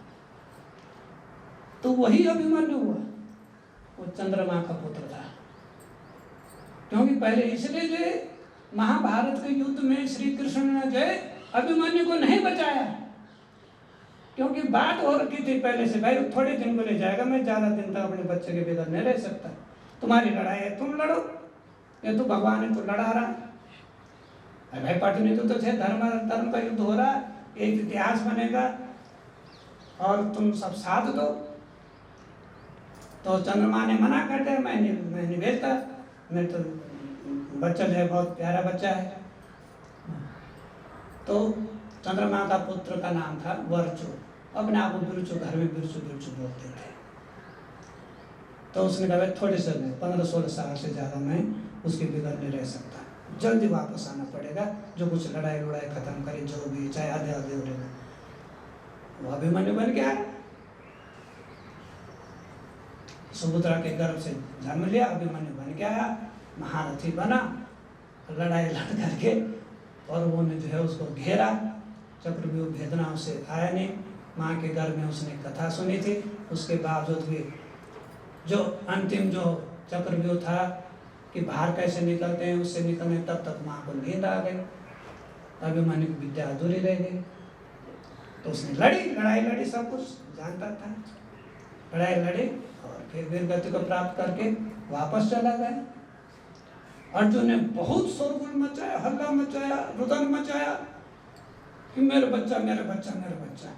तो वही अभिमन्यु हुआ, वो चंद्रमा का पुत्र था। क्योंकि पहले इसलिए जो महाभारत के युद्ध में श्री कृष्ण ने जो अभिमन्यु को नहीं बचाया, क्योंकि बात हो रखी थी पहले से, भाई थोड़े दिन को ले जाएगा, मैं ज्यादा दिन तक अपने बच्चे के बगैर नहीं रह सकता, तुम्हारी लड़ाई है तुम लड़ो, ये तो भगवान है तो लड़ा रहा है। भाई प्रतिनिधि तो थे, धर्म धर्म का युद्ध हो रहा है, एक इतिहास बनेगा और तुम सब साथ दो। तो चंद्रमा ने मना कर दिया, मैं नहीं भेजता, मैं तो बच्चा जो है बहुत प्यारा बच्चा है। तो चंद्रमा का पुत्र का नाम था वर्चो, अपने आप को बिरचू, घर में बिरचू बिरचू बोलते थे। तो उसने कहा थोड़े से में 15-16 साल से ज़्यादा मैं उसके बिगड़ नहीं रह सकता, जल्दी वापस आना पड़ेगा, जो कुछ लड़ाई लड़ाई खत्म करे, जो भी चाहे आधे आधे हो रहेगा। वो अभिमन्यु बन गया, सुभद्रा के गर्भ से जन्म लिया, अभिमन्यु बन गया, महारथी बना, लड़ाई लड़ करके और वो ने जो है उसको घेरा, चक्रव्यूह भेदना उसे आया नहीं, माँ के गर्भ में उसने कथा सुनी थी, उसके बावजूद भी जो अंतिम जो चक्रव्यूह था कि बाहर कैसे निकलते हैं उससे निकलने, तब तक माँ को नींद आ गई, अभिमन्यु की विद्या अधूरी रह गई। तो उसने लड़ाई लड़ी, सब कुछ जानता था, लड़ाई लड़ी और फिर वीर गति को प्राप्त करके वापस चला गया। अर्जुन ने बहुत शोरगुल मचाया, हल्ला मचाया, रुदन मचाया कि मेरा बच्चा मेरा बच्चा मेरा बच्चा।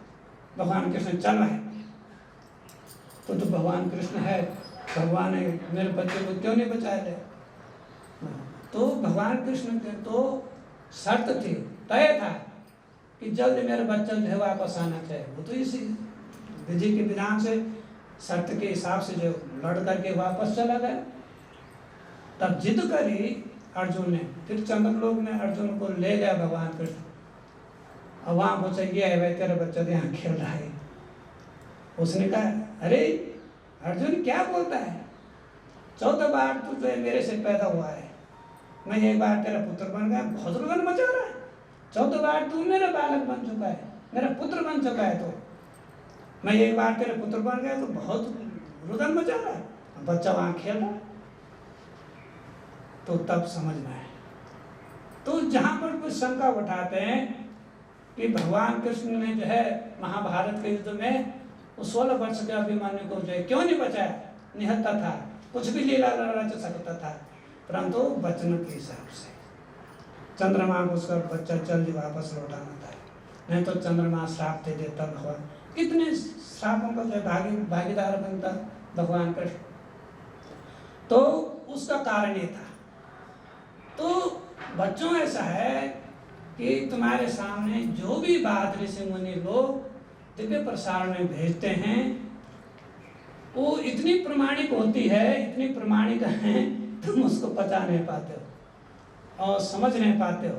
भगवान कृष्ण चल रहे, तो भगवान कृष्ण है, भगवान है, मेरे बच्चे को क्यों नहीं बचाया ले? तो भगवान कृष्ण के तो शर्त थी, तय था कि जल्द मेरा बच्चा जो है वापस आना चाहिए। वो तो इसी विधि के विधान से शर्त के हिसाब से जो लड़ करके वापस चला गया। तब जिद करी अर्जुन ने, फिर चंद्रलोक में अर्जुन को ले गया भगवान कृष्ण, और वहाँ पूछा ये है भाई तेरा बच्चा तो यहाँ खेल रहा है। उसने कहा अरे अर्जुन क्या बोलता है, 14 बार तू जो है मेरे से पैदा हुआ है, मैं एक बार तेरा पुत्र बन गया, बहुत रुदन मचा रहा है। 14 बार तू मेरा बालक बन चुका है, मेरा पुत्र बन चुका है, तो मैं एक बार तेरे पुत्र बन गया तो बहुत रुदन मचा रहा है, बच्चा वहाँ खेल रहा है। तो तब समझ में आए। तो जहाँ पर कुछ शंका उठाते हैं कि भगवान कृष्ण ने जो है महाभारत के युद्ध में उस 16 वर्ष के अभिमन्यु को जो है क्यों नहीं बचाया, निहत्ता था, कुछ भी लीला रच सकता था, परंतु वचन के हिसाब से चंद्रमा को उसका बच्चा जल्दी वापस लौटाना था, नहीं तो चंद्रमा श्राप दे देता भगवान। कितने श्रापों का जो भागीदार बनता भगवान कृष्ण। तो उसका कारण ये था। तो बच्चों ऐसा है कि तुम्हारे सामने जो भी बात ऋषि मुनि लोग दिव्य प्रसारण में भेजते हैं वो इतनी प्रमाणिक होती है, इतनी प्रमाणिक है, तुम उसको पचा नहीं पाते हो और समझ नहीं पाते हो।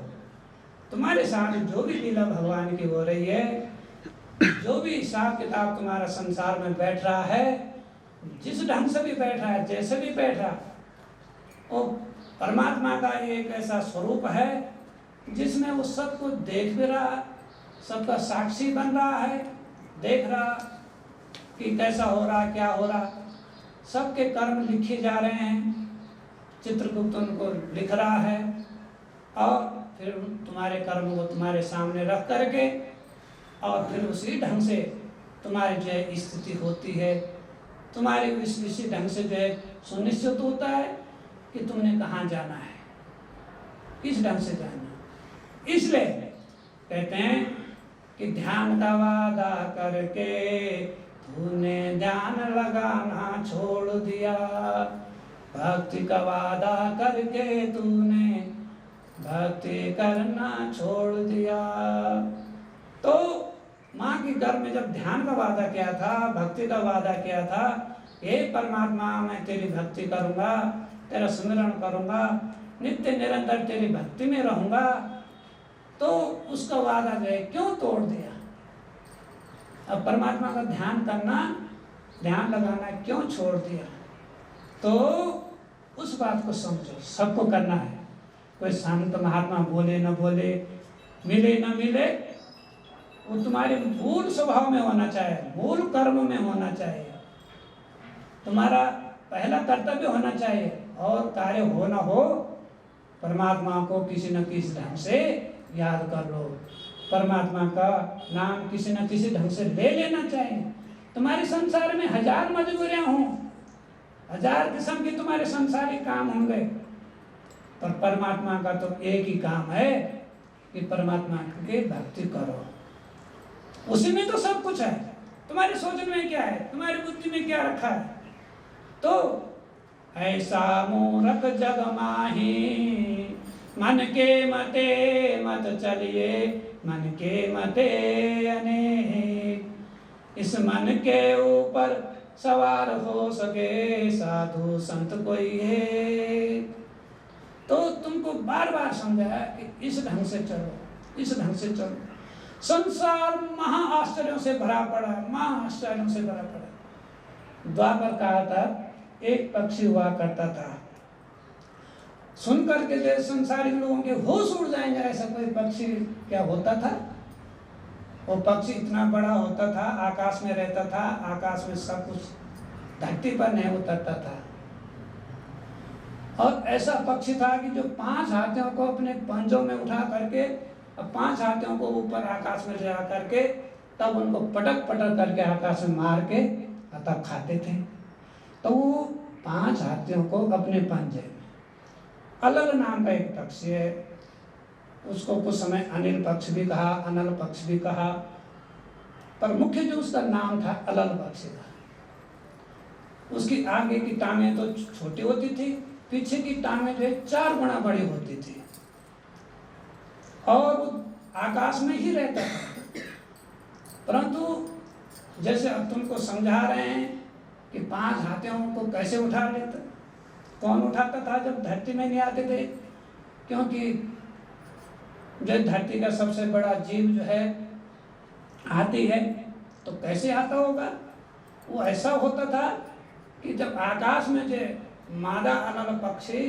तुम्हारे सामने जो भी लीला भगवान की हो रही है, जो भी हिसाब किताब तुम्हारा संसार में बैठ रहा है, जिस ढंग से भी बैठ रहा है, जैसे भी बैठ रहा, वो परमात्मा का एक ऐसा स्वरूप है जिसमें वो सब कुछ देख भी रहा सबका साक्षी बन रहा है, देख रहा कि कैसा हो रहा, क्या हो रहा। सबके कर्म लिखे जा रहे हैं, चित्रगुप्त उनको लिख रहा है और फिर तुम्हारे कर्म को तुम्हारे सामने रख करके और फिर उसी ढंग से तुम्हारी जो है स्थिति होती है, तुम्हारे इसी ढंग से जो है सुनिश्चित होता है कि तुमने कहाँ जाना है, किस ढंग से जाना। इसलिए कहते हैं कि ध्यान का वादा करके तूने ध्यान लगाना छोड़ दिया, भक्ति का वादा करके तूने भक्ति करना छोड़ दिया। तो माँ के घर में जब ध्यान का वादा किया था, भक्ति का वादा किया था, हे परमात्मा मैं तेरी भक्ति करूँगा, तेरा स्मरण करूँगा, नित्य निरंतर तेरी भक्ति में रहूँगा, तो उसका वादा जो है क्यों तोड़ दिया? अब परमात्मा का ध्यान करना, ध्यान लगाना क्यों छोड़ दिया? तो उस बात को समझो, सबको करना है। कोई संत महात्मा बोले न बोले, मिले न मिले, वो तुम्हारे मूल स्वभाव में होना चाहिए, मूल कर्म में होना चाहिए, तुम्हारा पहला कर्तव्य होना चाहिए। और कार्य हो ना हो, परमात्मा को किसी न किसी ढंग से याद कर लो, परमात्मा का नाम किसी न किसी ढंग से ले लेना चाहिए। तुम्हारे संसार में हजार मजबूरियां हों, हजार किस्म के तुम्हारे संसारी काम होंगे, पर परमात्मा का तो एक ही काम है कि परमात्मा की भक्ति करो, उसी में तो सब कुछ है। तुम्हारे सोचने में क्या है, तुम्हारी बुद्धि में क्या रखा है? तो ऐसा मूर्ख जग माही, मन के मते मत चलिए, मन के मते अनेक, इस मन के ऊपर सवार हो सके साधु संत कोई है। तो तुमको बार बार समझाया कि इस ढंग से चलो, इस ढंग से चलो। संसार महा आश्चर्यों से भरा पड़ा, महा आश्चर्यों से भरा पड़ा। द्वापर कहा था, एक पक्षी हुआ करता था, सुनकर के जो संसारिक लोगों के होश उड़ जाएंगे, ऐसा कोई पक्षी क्या होता था? वो पक्षी इतना बड़ा होता था, आकाश में रहता था, आकाश में सब कुछ, धरती पर नहीं उतरता था। और ऐसा पक्षी था कि जो 5 हाथियों को अपने पंजों में उठा करके, अब 5 हाथियों को ऊपर आकाश में ले जा करके तब उनको पटक पटक करके आकाश में मार के तब खाते थे। तो वो 5 हाथियों को अपने पंजे में, अलग नाम का एक पक्षी है, उसको कुछ समय अनिल पक्ष भी कहा, अनल पक्ष भी कहा, पर मुख्य जो उसका नाम था अलल पक्षी था। उसकी आगे की टांगें तो छोटी होती थी, पीछे की टांगें जो है 4 गुना बड़ी होती थी, और वो आकाश में ही रहता था। परंतु जैसे अब तुमको समझा रहे हैं कि 5 हाथियों को कैसे उठा लेता, कौन उठाता था जब धरती में नहीं आते थे? क्योंकि जो धरती का सबसे बड़ा जीव जो है हाथी है, तो कैसे आता होगा? वो ऐसा होता था कि जब आकाश में जो मादा अनल पक्षी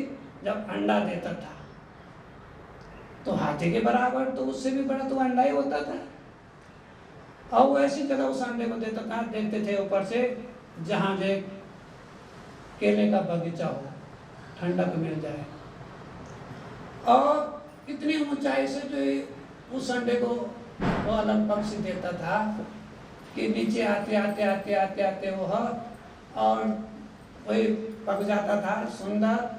जब अंडा देता था तो हाथी के बराबर, तो उससे भी बड़ा तो अंडा ही होता था, और वो ऐसी जगह उस अंडे को देता था, देखते थे ऊपर से, जहाँ जो केले का बगीचा हो, ठंडक मिल जाए। और इतनी ऊंचाई से जो उस अंडे को वो अलग पक्षी देता था कि नीचे आते आते आते आते आते वो और वही पक जाता था सुंदर।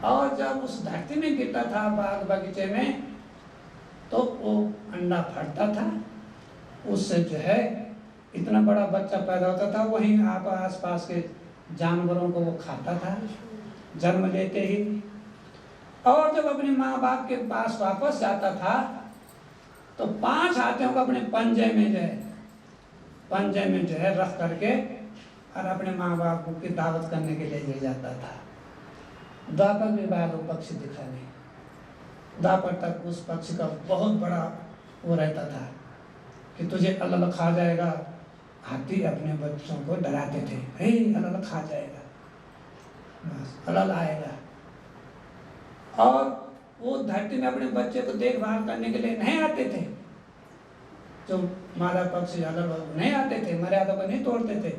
और जब उस धरती में गिरता था बाग बगीचे में, तो वो अंडा फटता था, उससे जो है इतना बड़ा बच्चा पैदा होता था। वहीं आप आसपास के जानवरों को वो खाता था जन्म लेते ही। और जब अपने माँ बाप के पास वापस जाता था तो 5 हाथियों को अपने पंजे में जो है रख करके और अपने माँ बाप की दावत करने के लिए ले जाता था। द्वापर के बाद वो पक्षी दिखा नहीं। द्वापर तक उस पक्षी का बहुत बड़ा वो रहता था कि तुझे अलल खा जाएगा। हाथी अपने बच्चों को डराते थे, हे अलल खा जाएगा, बस अलल आएगा। और वो धरती में अपने बच्चे को देखभाल करने के लिए नहीं आते थे, जो मादा पक्षी झालर नहीं आते थे, मर्यादा को नहीं तोड़ते थे,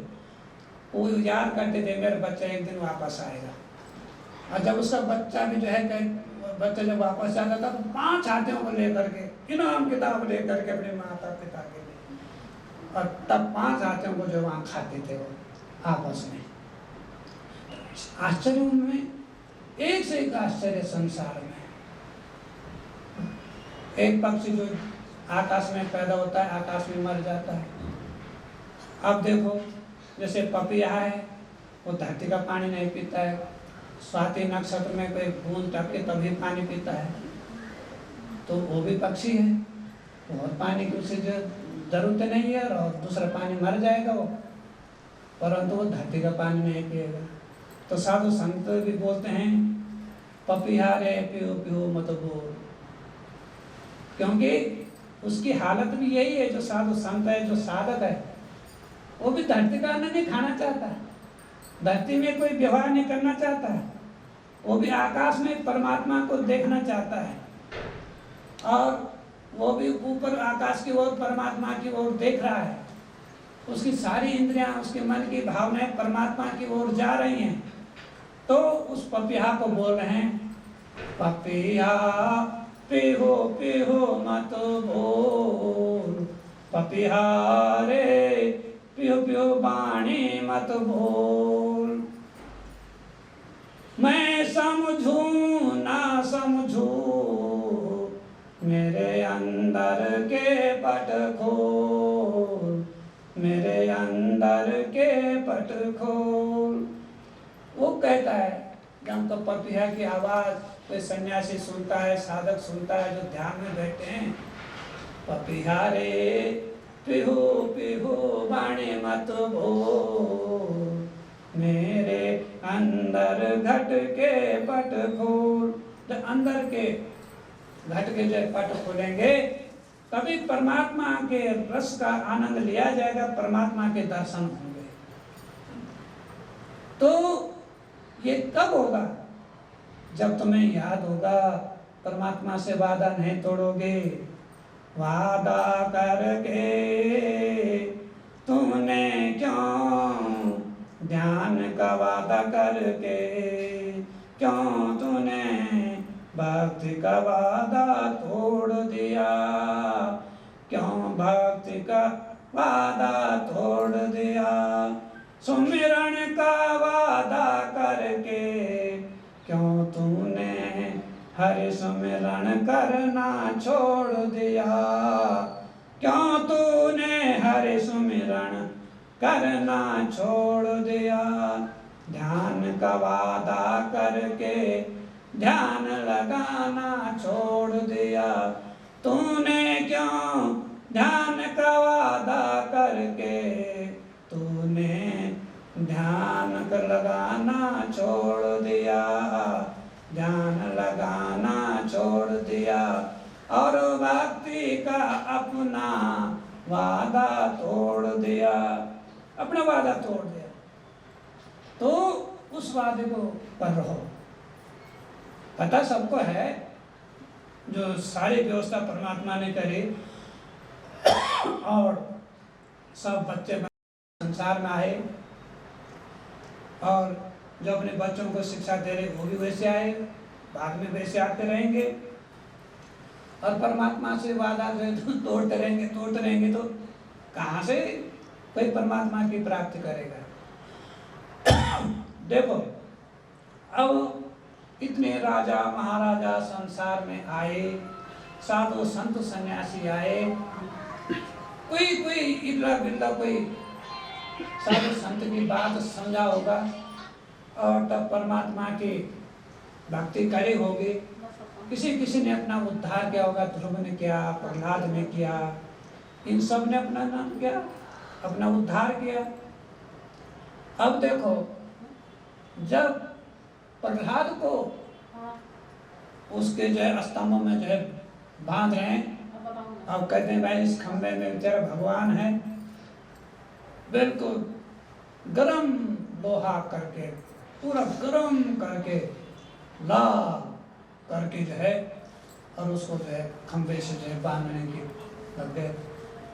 वो याद करते थे मेरा बच्चा एक दिन वापस आएगा। और जब उसका बच्चा भी जो है बच्चा जब वापस जाता था तो 5 हाथियों को लेकर के, इनाम किताब लेकर के अपने माता पिता के लिए, और तब 5 हाथियों को जो वहाँ खाते थे वो आपस में। आश्चर्य उनमें, एक से एक आश्चर्य संसार में। एक पक्षी जो आकाश में पैदा होता है, आकाश में मर जाता है। अब देखो, जैसे पपीहा है, वो धरती का पानी नहीं पीता है, स्वाति नक्षत्र में कोई बूंद टपके तभी पानी पीता है, तो वो भी पक्षी है, और पानी की उसे जरूरत नहीं है, और दूसरा पानी मर जाएगा वो, परंतु वो धरती का पानी नहीं पिएगा। तो साधु संत भी बोलते हैं पपीहा रे पियो पियो मत बोल, क्योंकि उसकी हालत भी यही है। जो साधु संत है, जो साधक है, वो भी धरती का अन्न नहीं खाना चाहता है, धरती में कोई व्यवहार नहीं करना चाहता है, वो भी आकाश में परमात्मा को देखना चाहता है, और वो भी ऊपर आकाश की ओर परमात्मा की ओर देख रहा है। उसकी सारी इंद्रियां, उसके मन की भावनाएं परमात्मा की ओर जा रही हैं। तो उस पपीहा को बोल रहे हैं, पपीहा पिहो मत बोल, पपीहा रे पियो वाणी मत बोल। मैं समझू ना समझू, मेरे अंदर के पट खोल, मेरे अंदर के पट खोल। वो कहता है, जब तो पपीहा की आवाज कोई सन्यासी सुनता है, साधक सुनता है, जो ध्यान में बैठे हैं, पपीहा रे पिहो वाणी मत बोल, मेरे अंदर घट के पट खोल। जब अंदर के घट के जो पट खोलेंगे, तभी परमात्मा के रस का आनंद लिया जाएगा, परमात्मा के दर्शन होंगे। तो ये कब होगा? जब तुम्हें याद होगा, परमात्मा से वादा नहीं तोड़ोगे। वादा करके तुमने क्यों, ध्यान का वादा करके क्यों तूने भक्ति का वादा तोड़ दिया, क्यों भक्ति का वादा तोड़ दिया। सुमिरन का वादा करके क्यों तूने हरि सुमिरन करना छोड़ दिया, क्यों तूने हरि सुमिरन करना छोड़ दिया। ध्यान का वादा करके ध्यान लगाना छोड़ दिया, तूने क्यों ध्यान का वादा करके तूने ध्यान लगाना छोड़ दिया, ध्यान लगाना छोड़ दिया, और भक्ति का अपना वादा तोड़ दिया, अपना वादा तोड़ दिया। तो उस वादे को कर रहो। पता सबको है, जो सारी व्यवस्था परमात्मा ने करी, और सब बच्चे संसार में आए, और जो अपने बच्चों को शिक्षा दे रहे वो भी वैसे आए, बाद में वैसे आते रहेंगे, और परमात्मा से वादा तोड़ते रहेंगे तो कहाँ से कोई परमात्मा की प्राप्ति करेगा। देखो, अब इतने राजा महाराजा संसार में आए, साधु संत सन्यासी आए, कोई इल्ला बिल्ला कोई साधु संत की बात समझा होगा, और तब परमात्मा की भक्ति करी होगी। किसी ने अपना उद्धार किया होगा, ध्रुव ने किया, प्रहलाद ने किया, इन सब ने अपना नाम किया, अपना उद्धार किया। अब देखो, जब प्रहलाद को उसके जो है स्तंभों में जो है बांध रहे हैं, अब कहते हैं भाई इस खंबे में तेरा भगवान है, बिल्कुल गरम लोहा करके, पूरा गरम करके, लाल करके जो है, और उसको जो है खंबे से जो है बांधने की लग गए।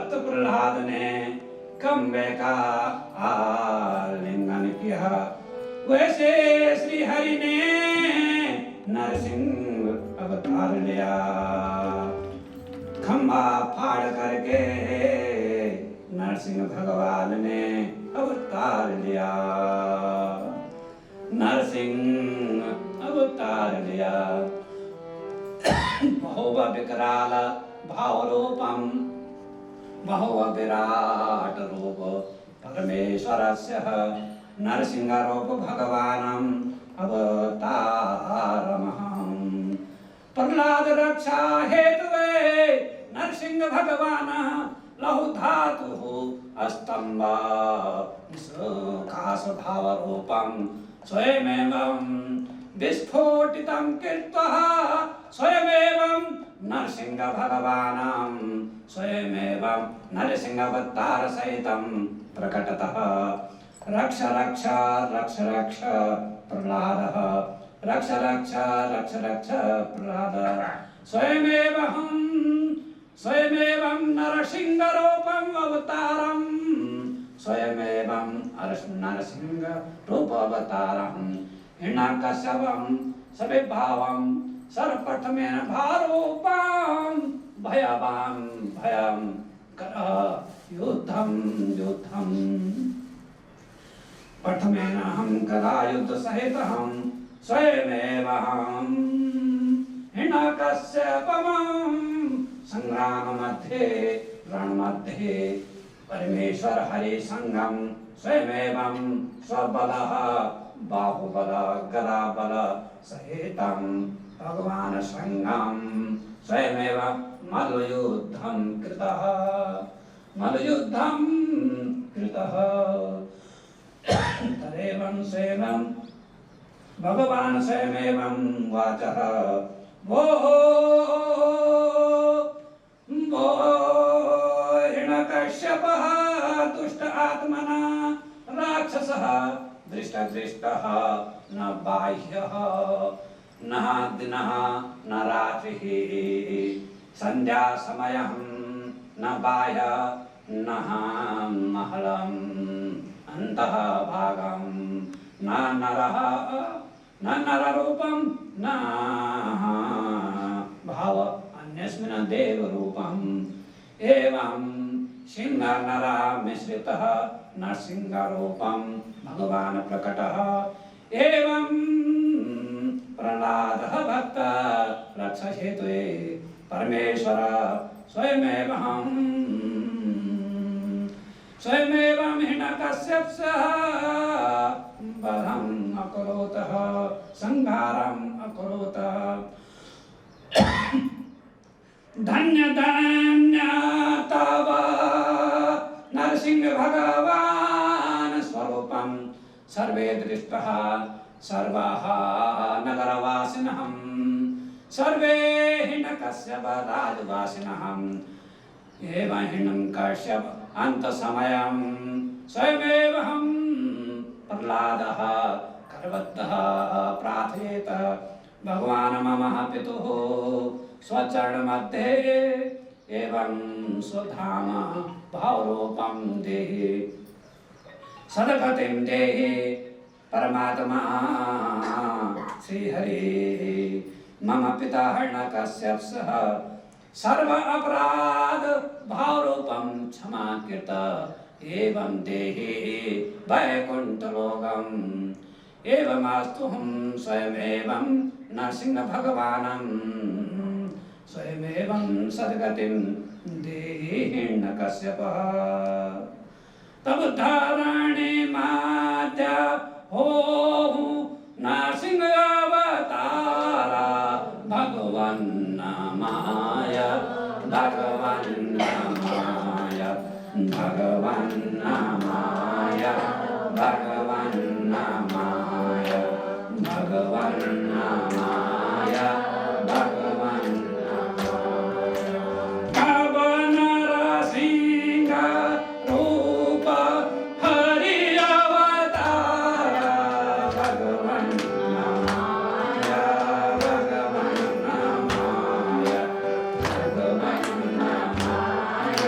भक्त प्रहलाद ने खंबे का आलिंगन किया, वैसे श्री हरि ने नरसिंह अवतार लिया। खंबा फाड़ करके नरसिंह भगवान ने अवतार लिया, नरसिंह अवतार लिया। बहुव विकराल भाव रूपम बहुव विराट रूप परमेश्वरस्य नरसिंह रूप भगवानम अवतारमहं। प्रहलाद रक्षा हेतुवे नरसिंह भगवान लहु धातु स्तंभ काश भाव रूपम स्वयमेवं विस्फोटितं कृत्वा स्वयमेवं नरसिंह भगवानं स्वयमेवं नरसिंहावतार सहितं प्रकटतः। रक्ष रक्ष रक्ष रक्ष प्रहलादः, रक्ष रक्ष रक्ष रक्ष प्रहलादः। स्वयमेवं नरसिंहरूपम् अवतारम्, स्वयमेवं नरसिंह रूपावतारम्। हिरण्यकश्यपं सविभावं सर्वप्रथमेन भारूपं भयवां भयं करः युद्धं युद्धं। प्रथमेन अहं कदा युद्ध सहितहं स्वयमेवहं हिरण्यकश्यपं संग्राम मध्ये रण मध्ये परमेश्वर हरि संगम स्वयमेवं स्वबलः बाहुबल गदाबल सहितं भगवान संगम स्वयमेव मल्लयुद्धं कृतः मल्लयुद्धं कृतः। तदेवं स्वयं भगवान स्वयमेवं वाचः वो हिरण्यकश्यपः दुष्ट आत्मना राक्षसः दृष्टदृष्टः न बाह्यः न दिनः न रात्रिः संध्या समयः न बाह्य न महलम् अन्तः भागं न नरः न नररूपं न भाव अन्यस्मिन् देवरूपम् एवं सिंह नर मिश्रितः नरसिंहरूपं भगवान प्रकटः। एवं प्रहलादः भक्त रक्षा हेतुये परमेश्वर स्वयमेवं हिरण्यकश्यपस्य वधम् अकरोत् संहारम् अकरोत्। धन्य धन्य तव नरसिंह भगवान स्वरूपं सर्वे दृष्टः सर्वः नगरवासिनः सर्वे हिरण्यकश्यप राजवासिनः एवं हिरण्यकश्यप अंत समयं स्वयमेवं प्रहलादः करवत्तः प्रार्थयेत भगवान मम पितुः स्वचरण मध्ये एवं स्वधाम भावरूपं देहि सदगतिं देहि परमात्मा श्रीहरि। मम पिता हिरण्यकश्यपः सर्व अपराध भावरूपं क्षमाकृत एवं देहि वैकुण्ठलोकम्। एवमस्तुहं स्वयमेवं नरसिंह भगवानं स्वयमेवं सद्गतिं देहि हिरण्यकश्यपः। तब धारणे माद्य होहु नरसिंह अवतारा भगवन् नमाय भगवन् नमाय भगवन् नमाय भगवन् नमाय भगवन् नमाय भगवन् भगवन् नरसिंह रूप हरि अवतार भगवन् नमाय भगवन् नमाय भगवन् नमाय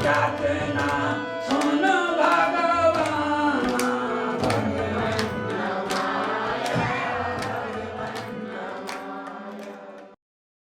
यातना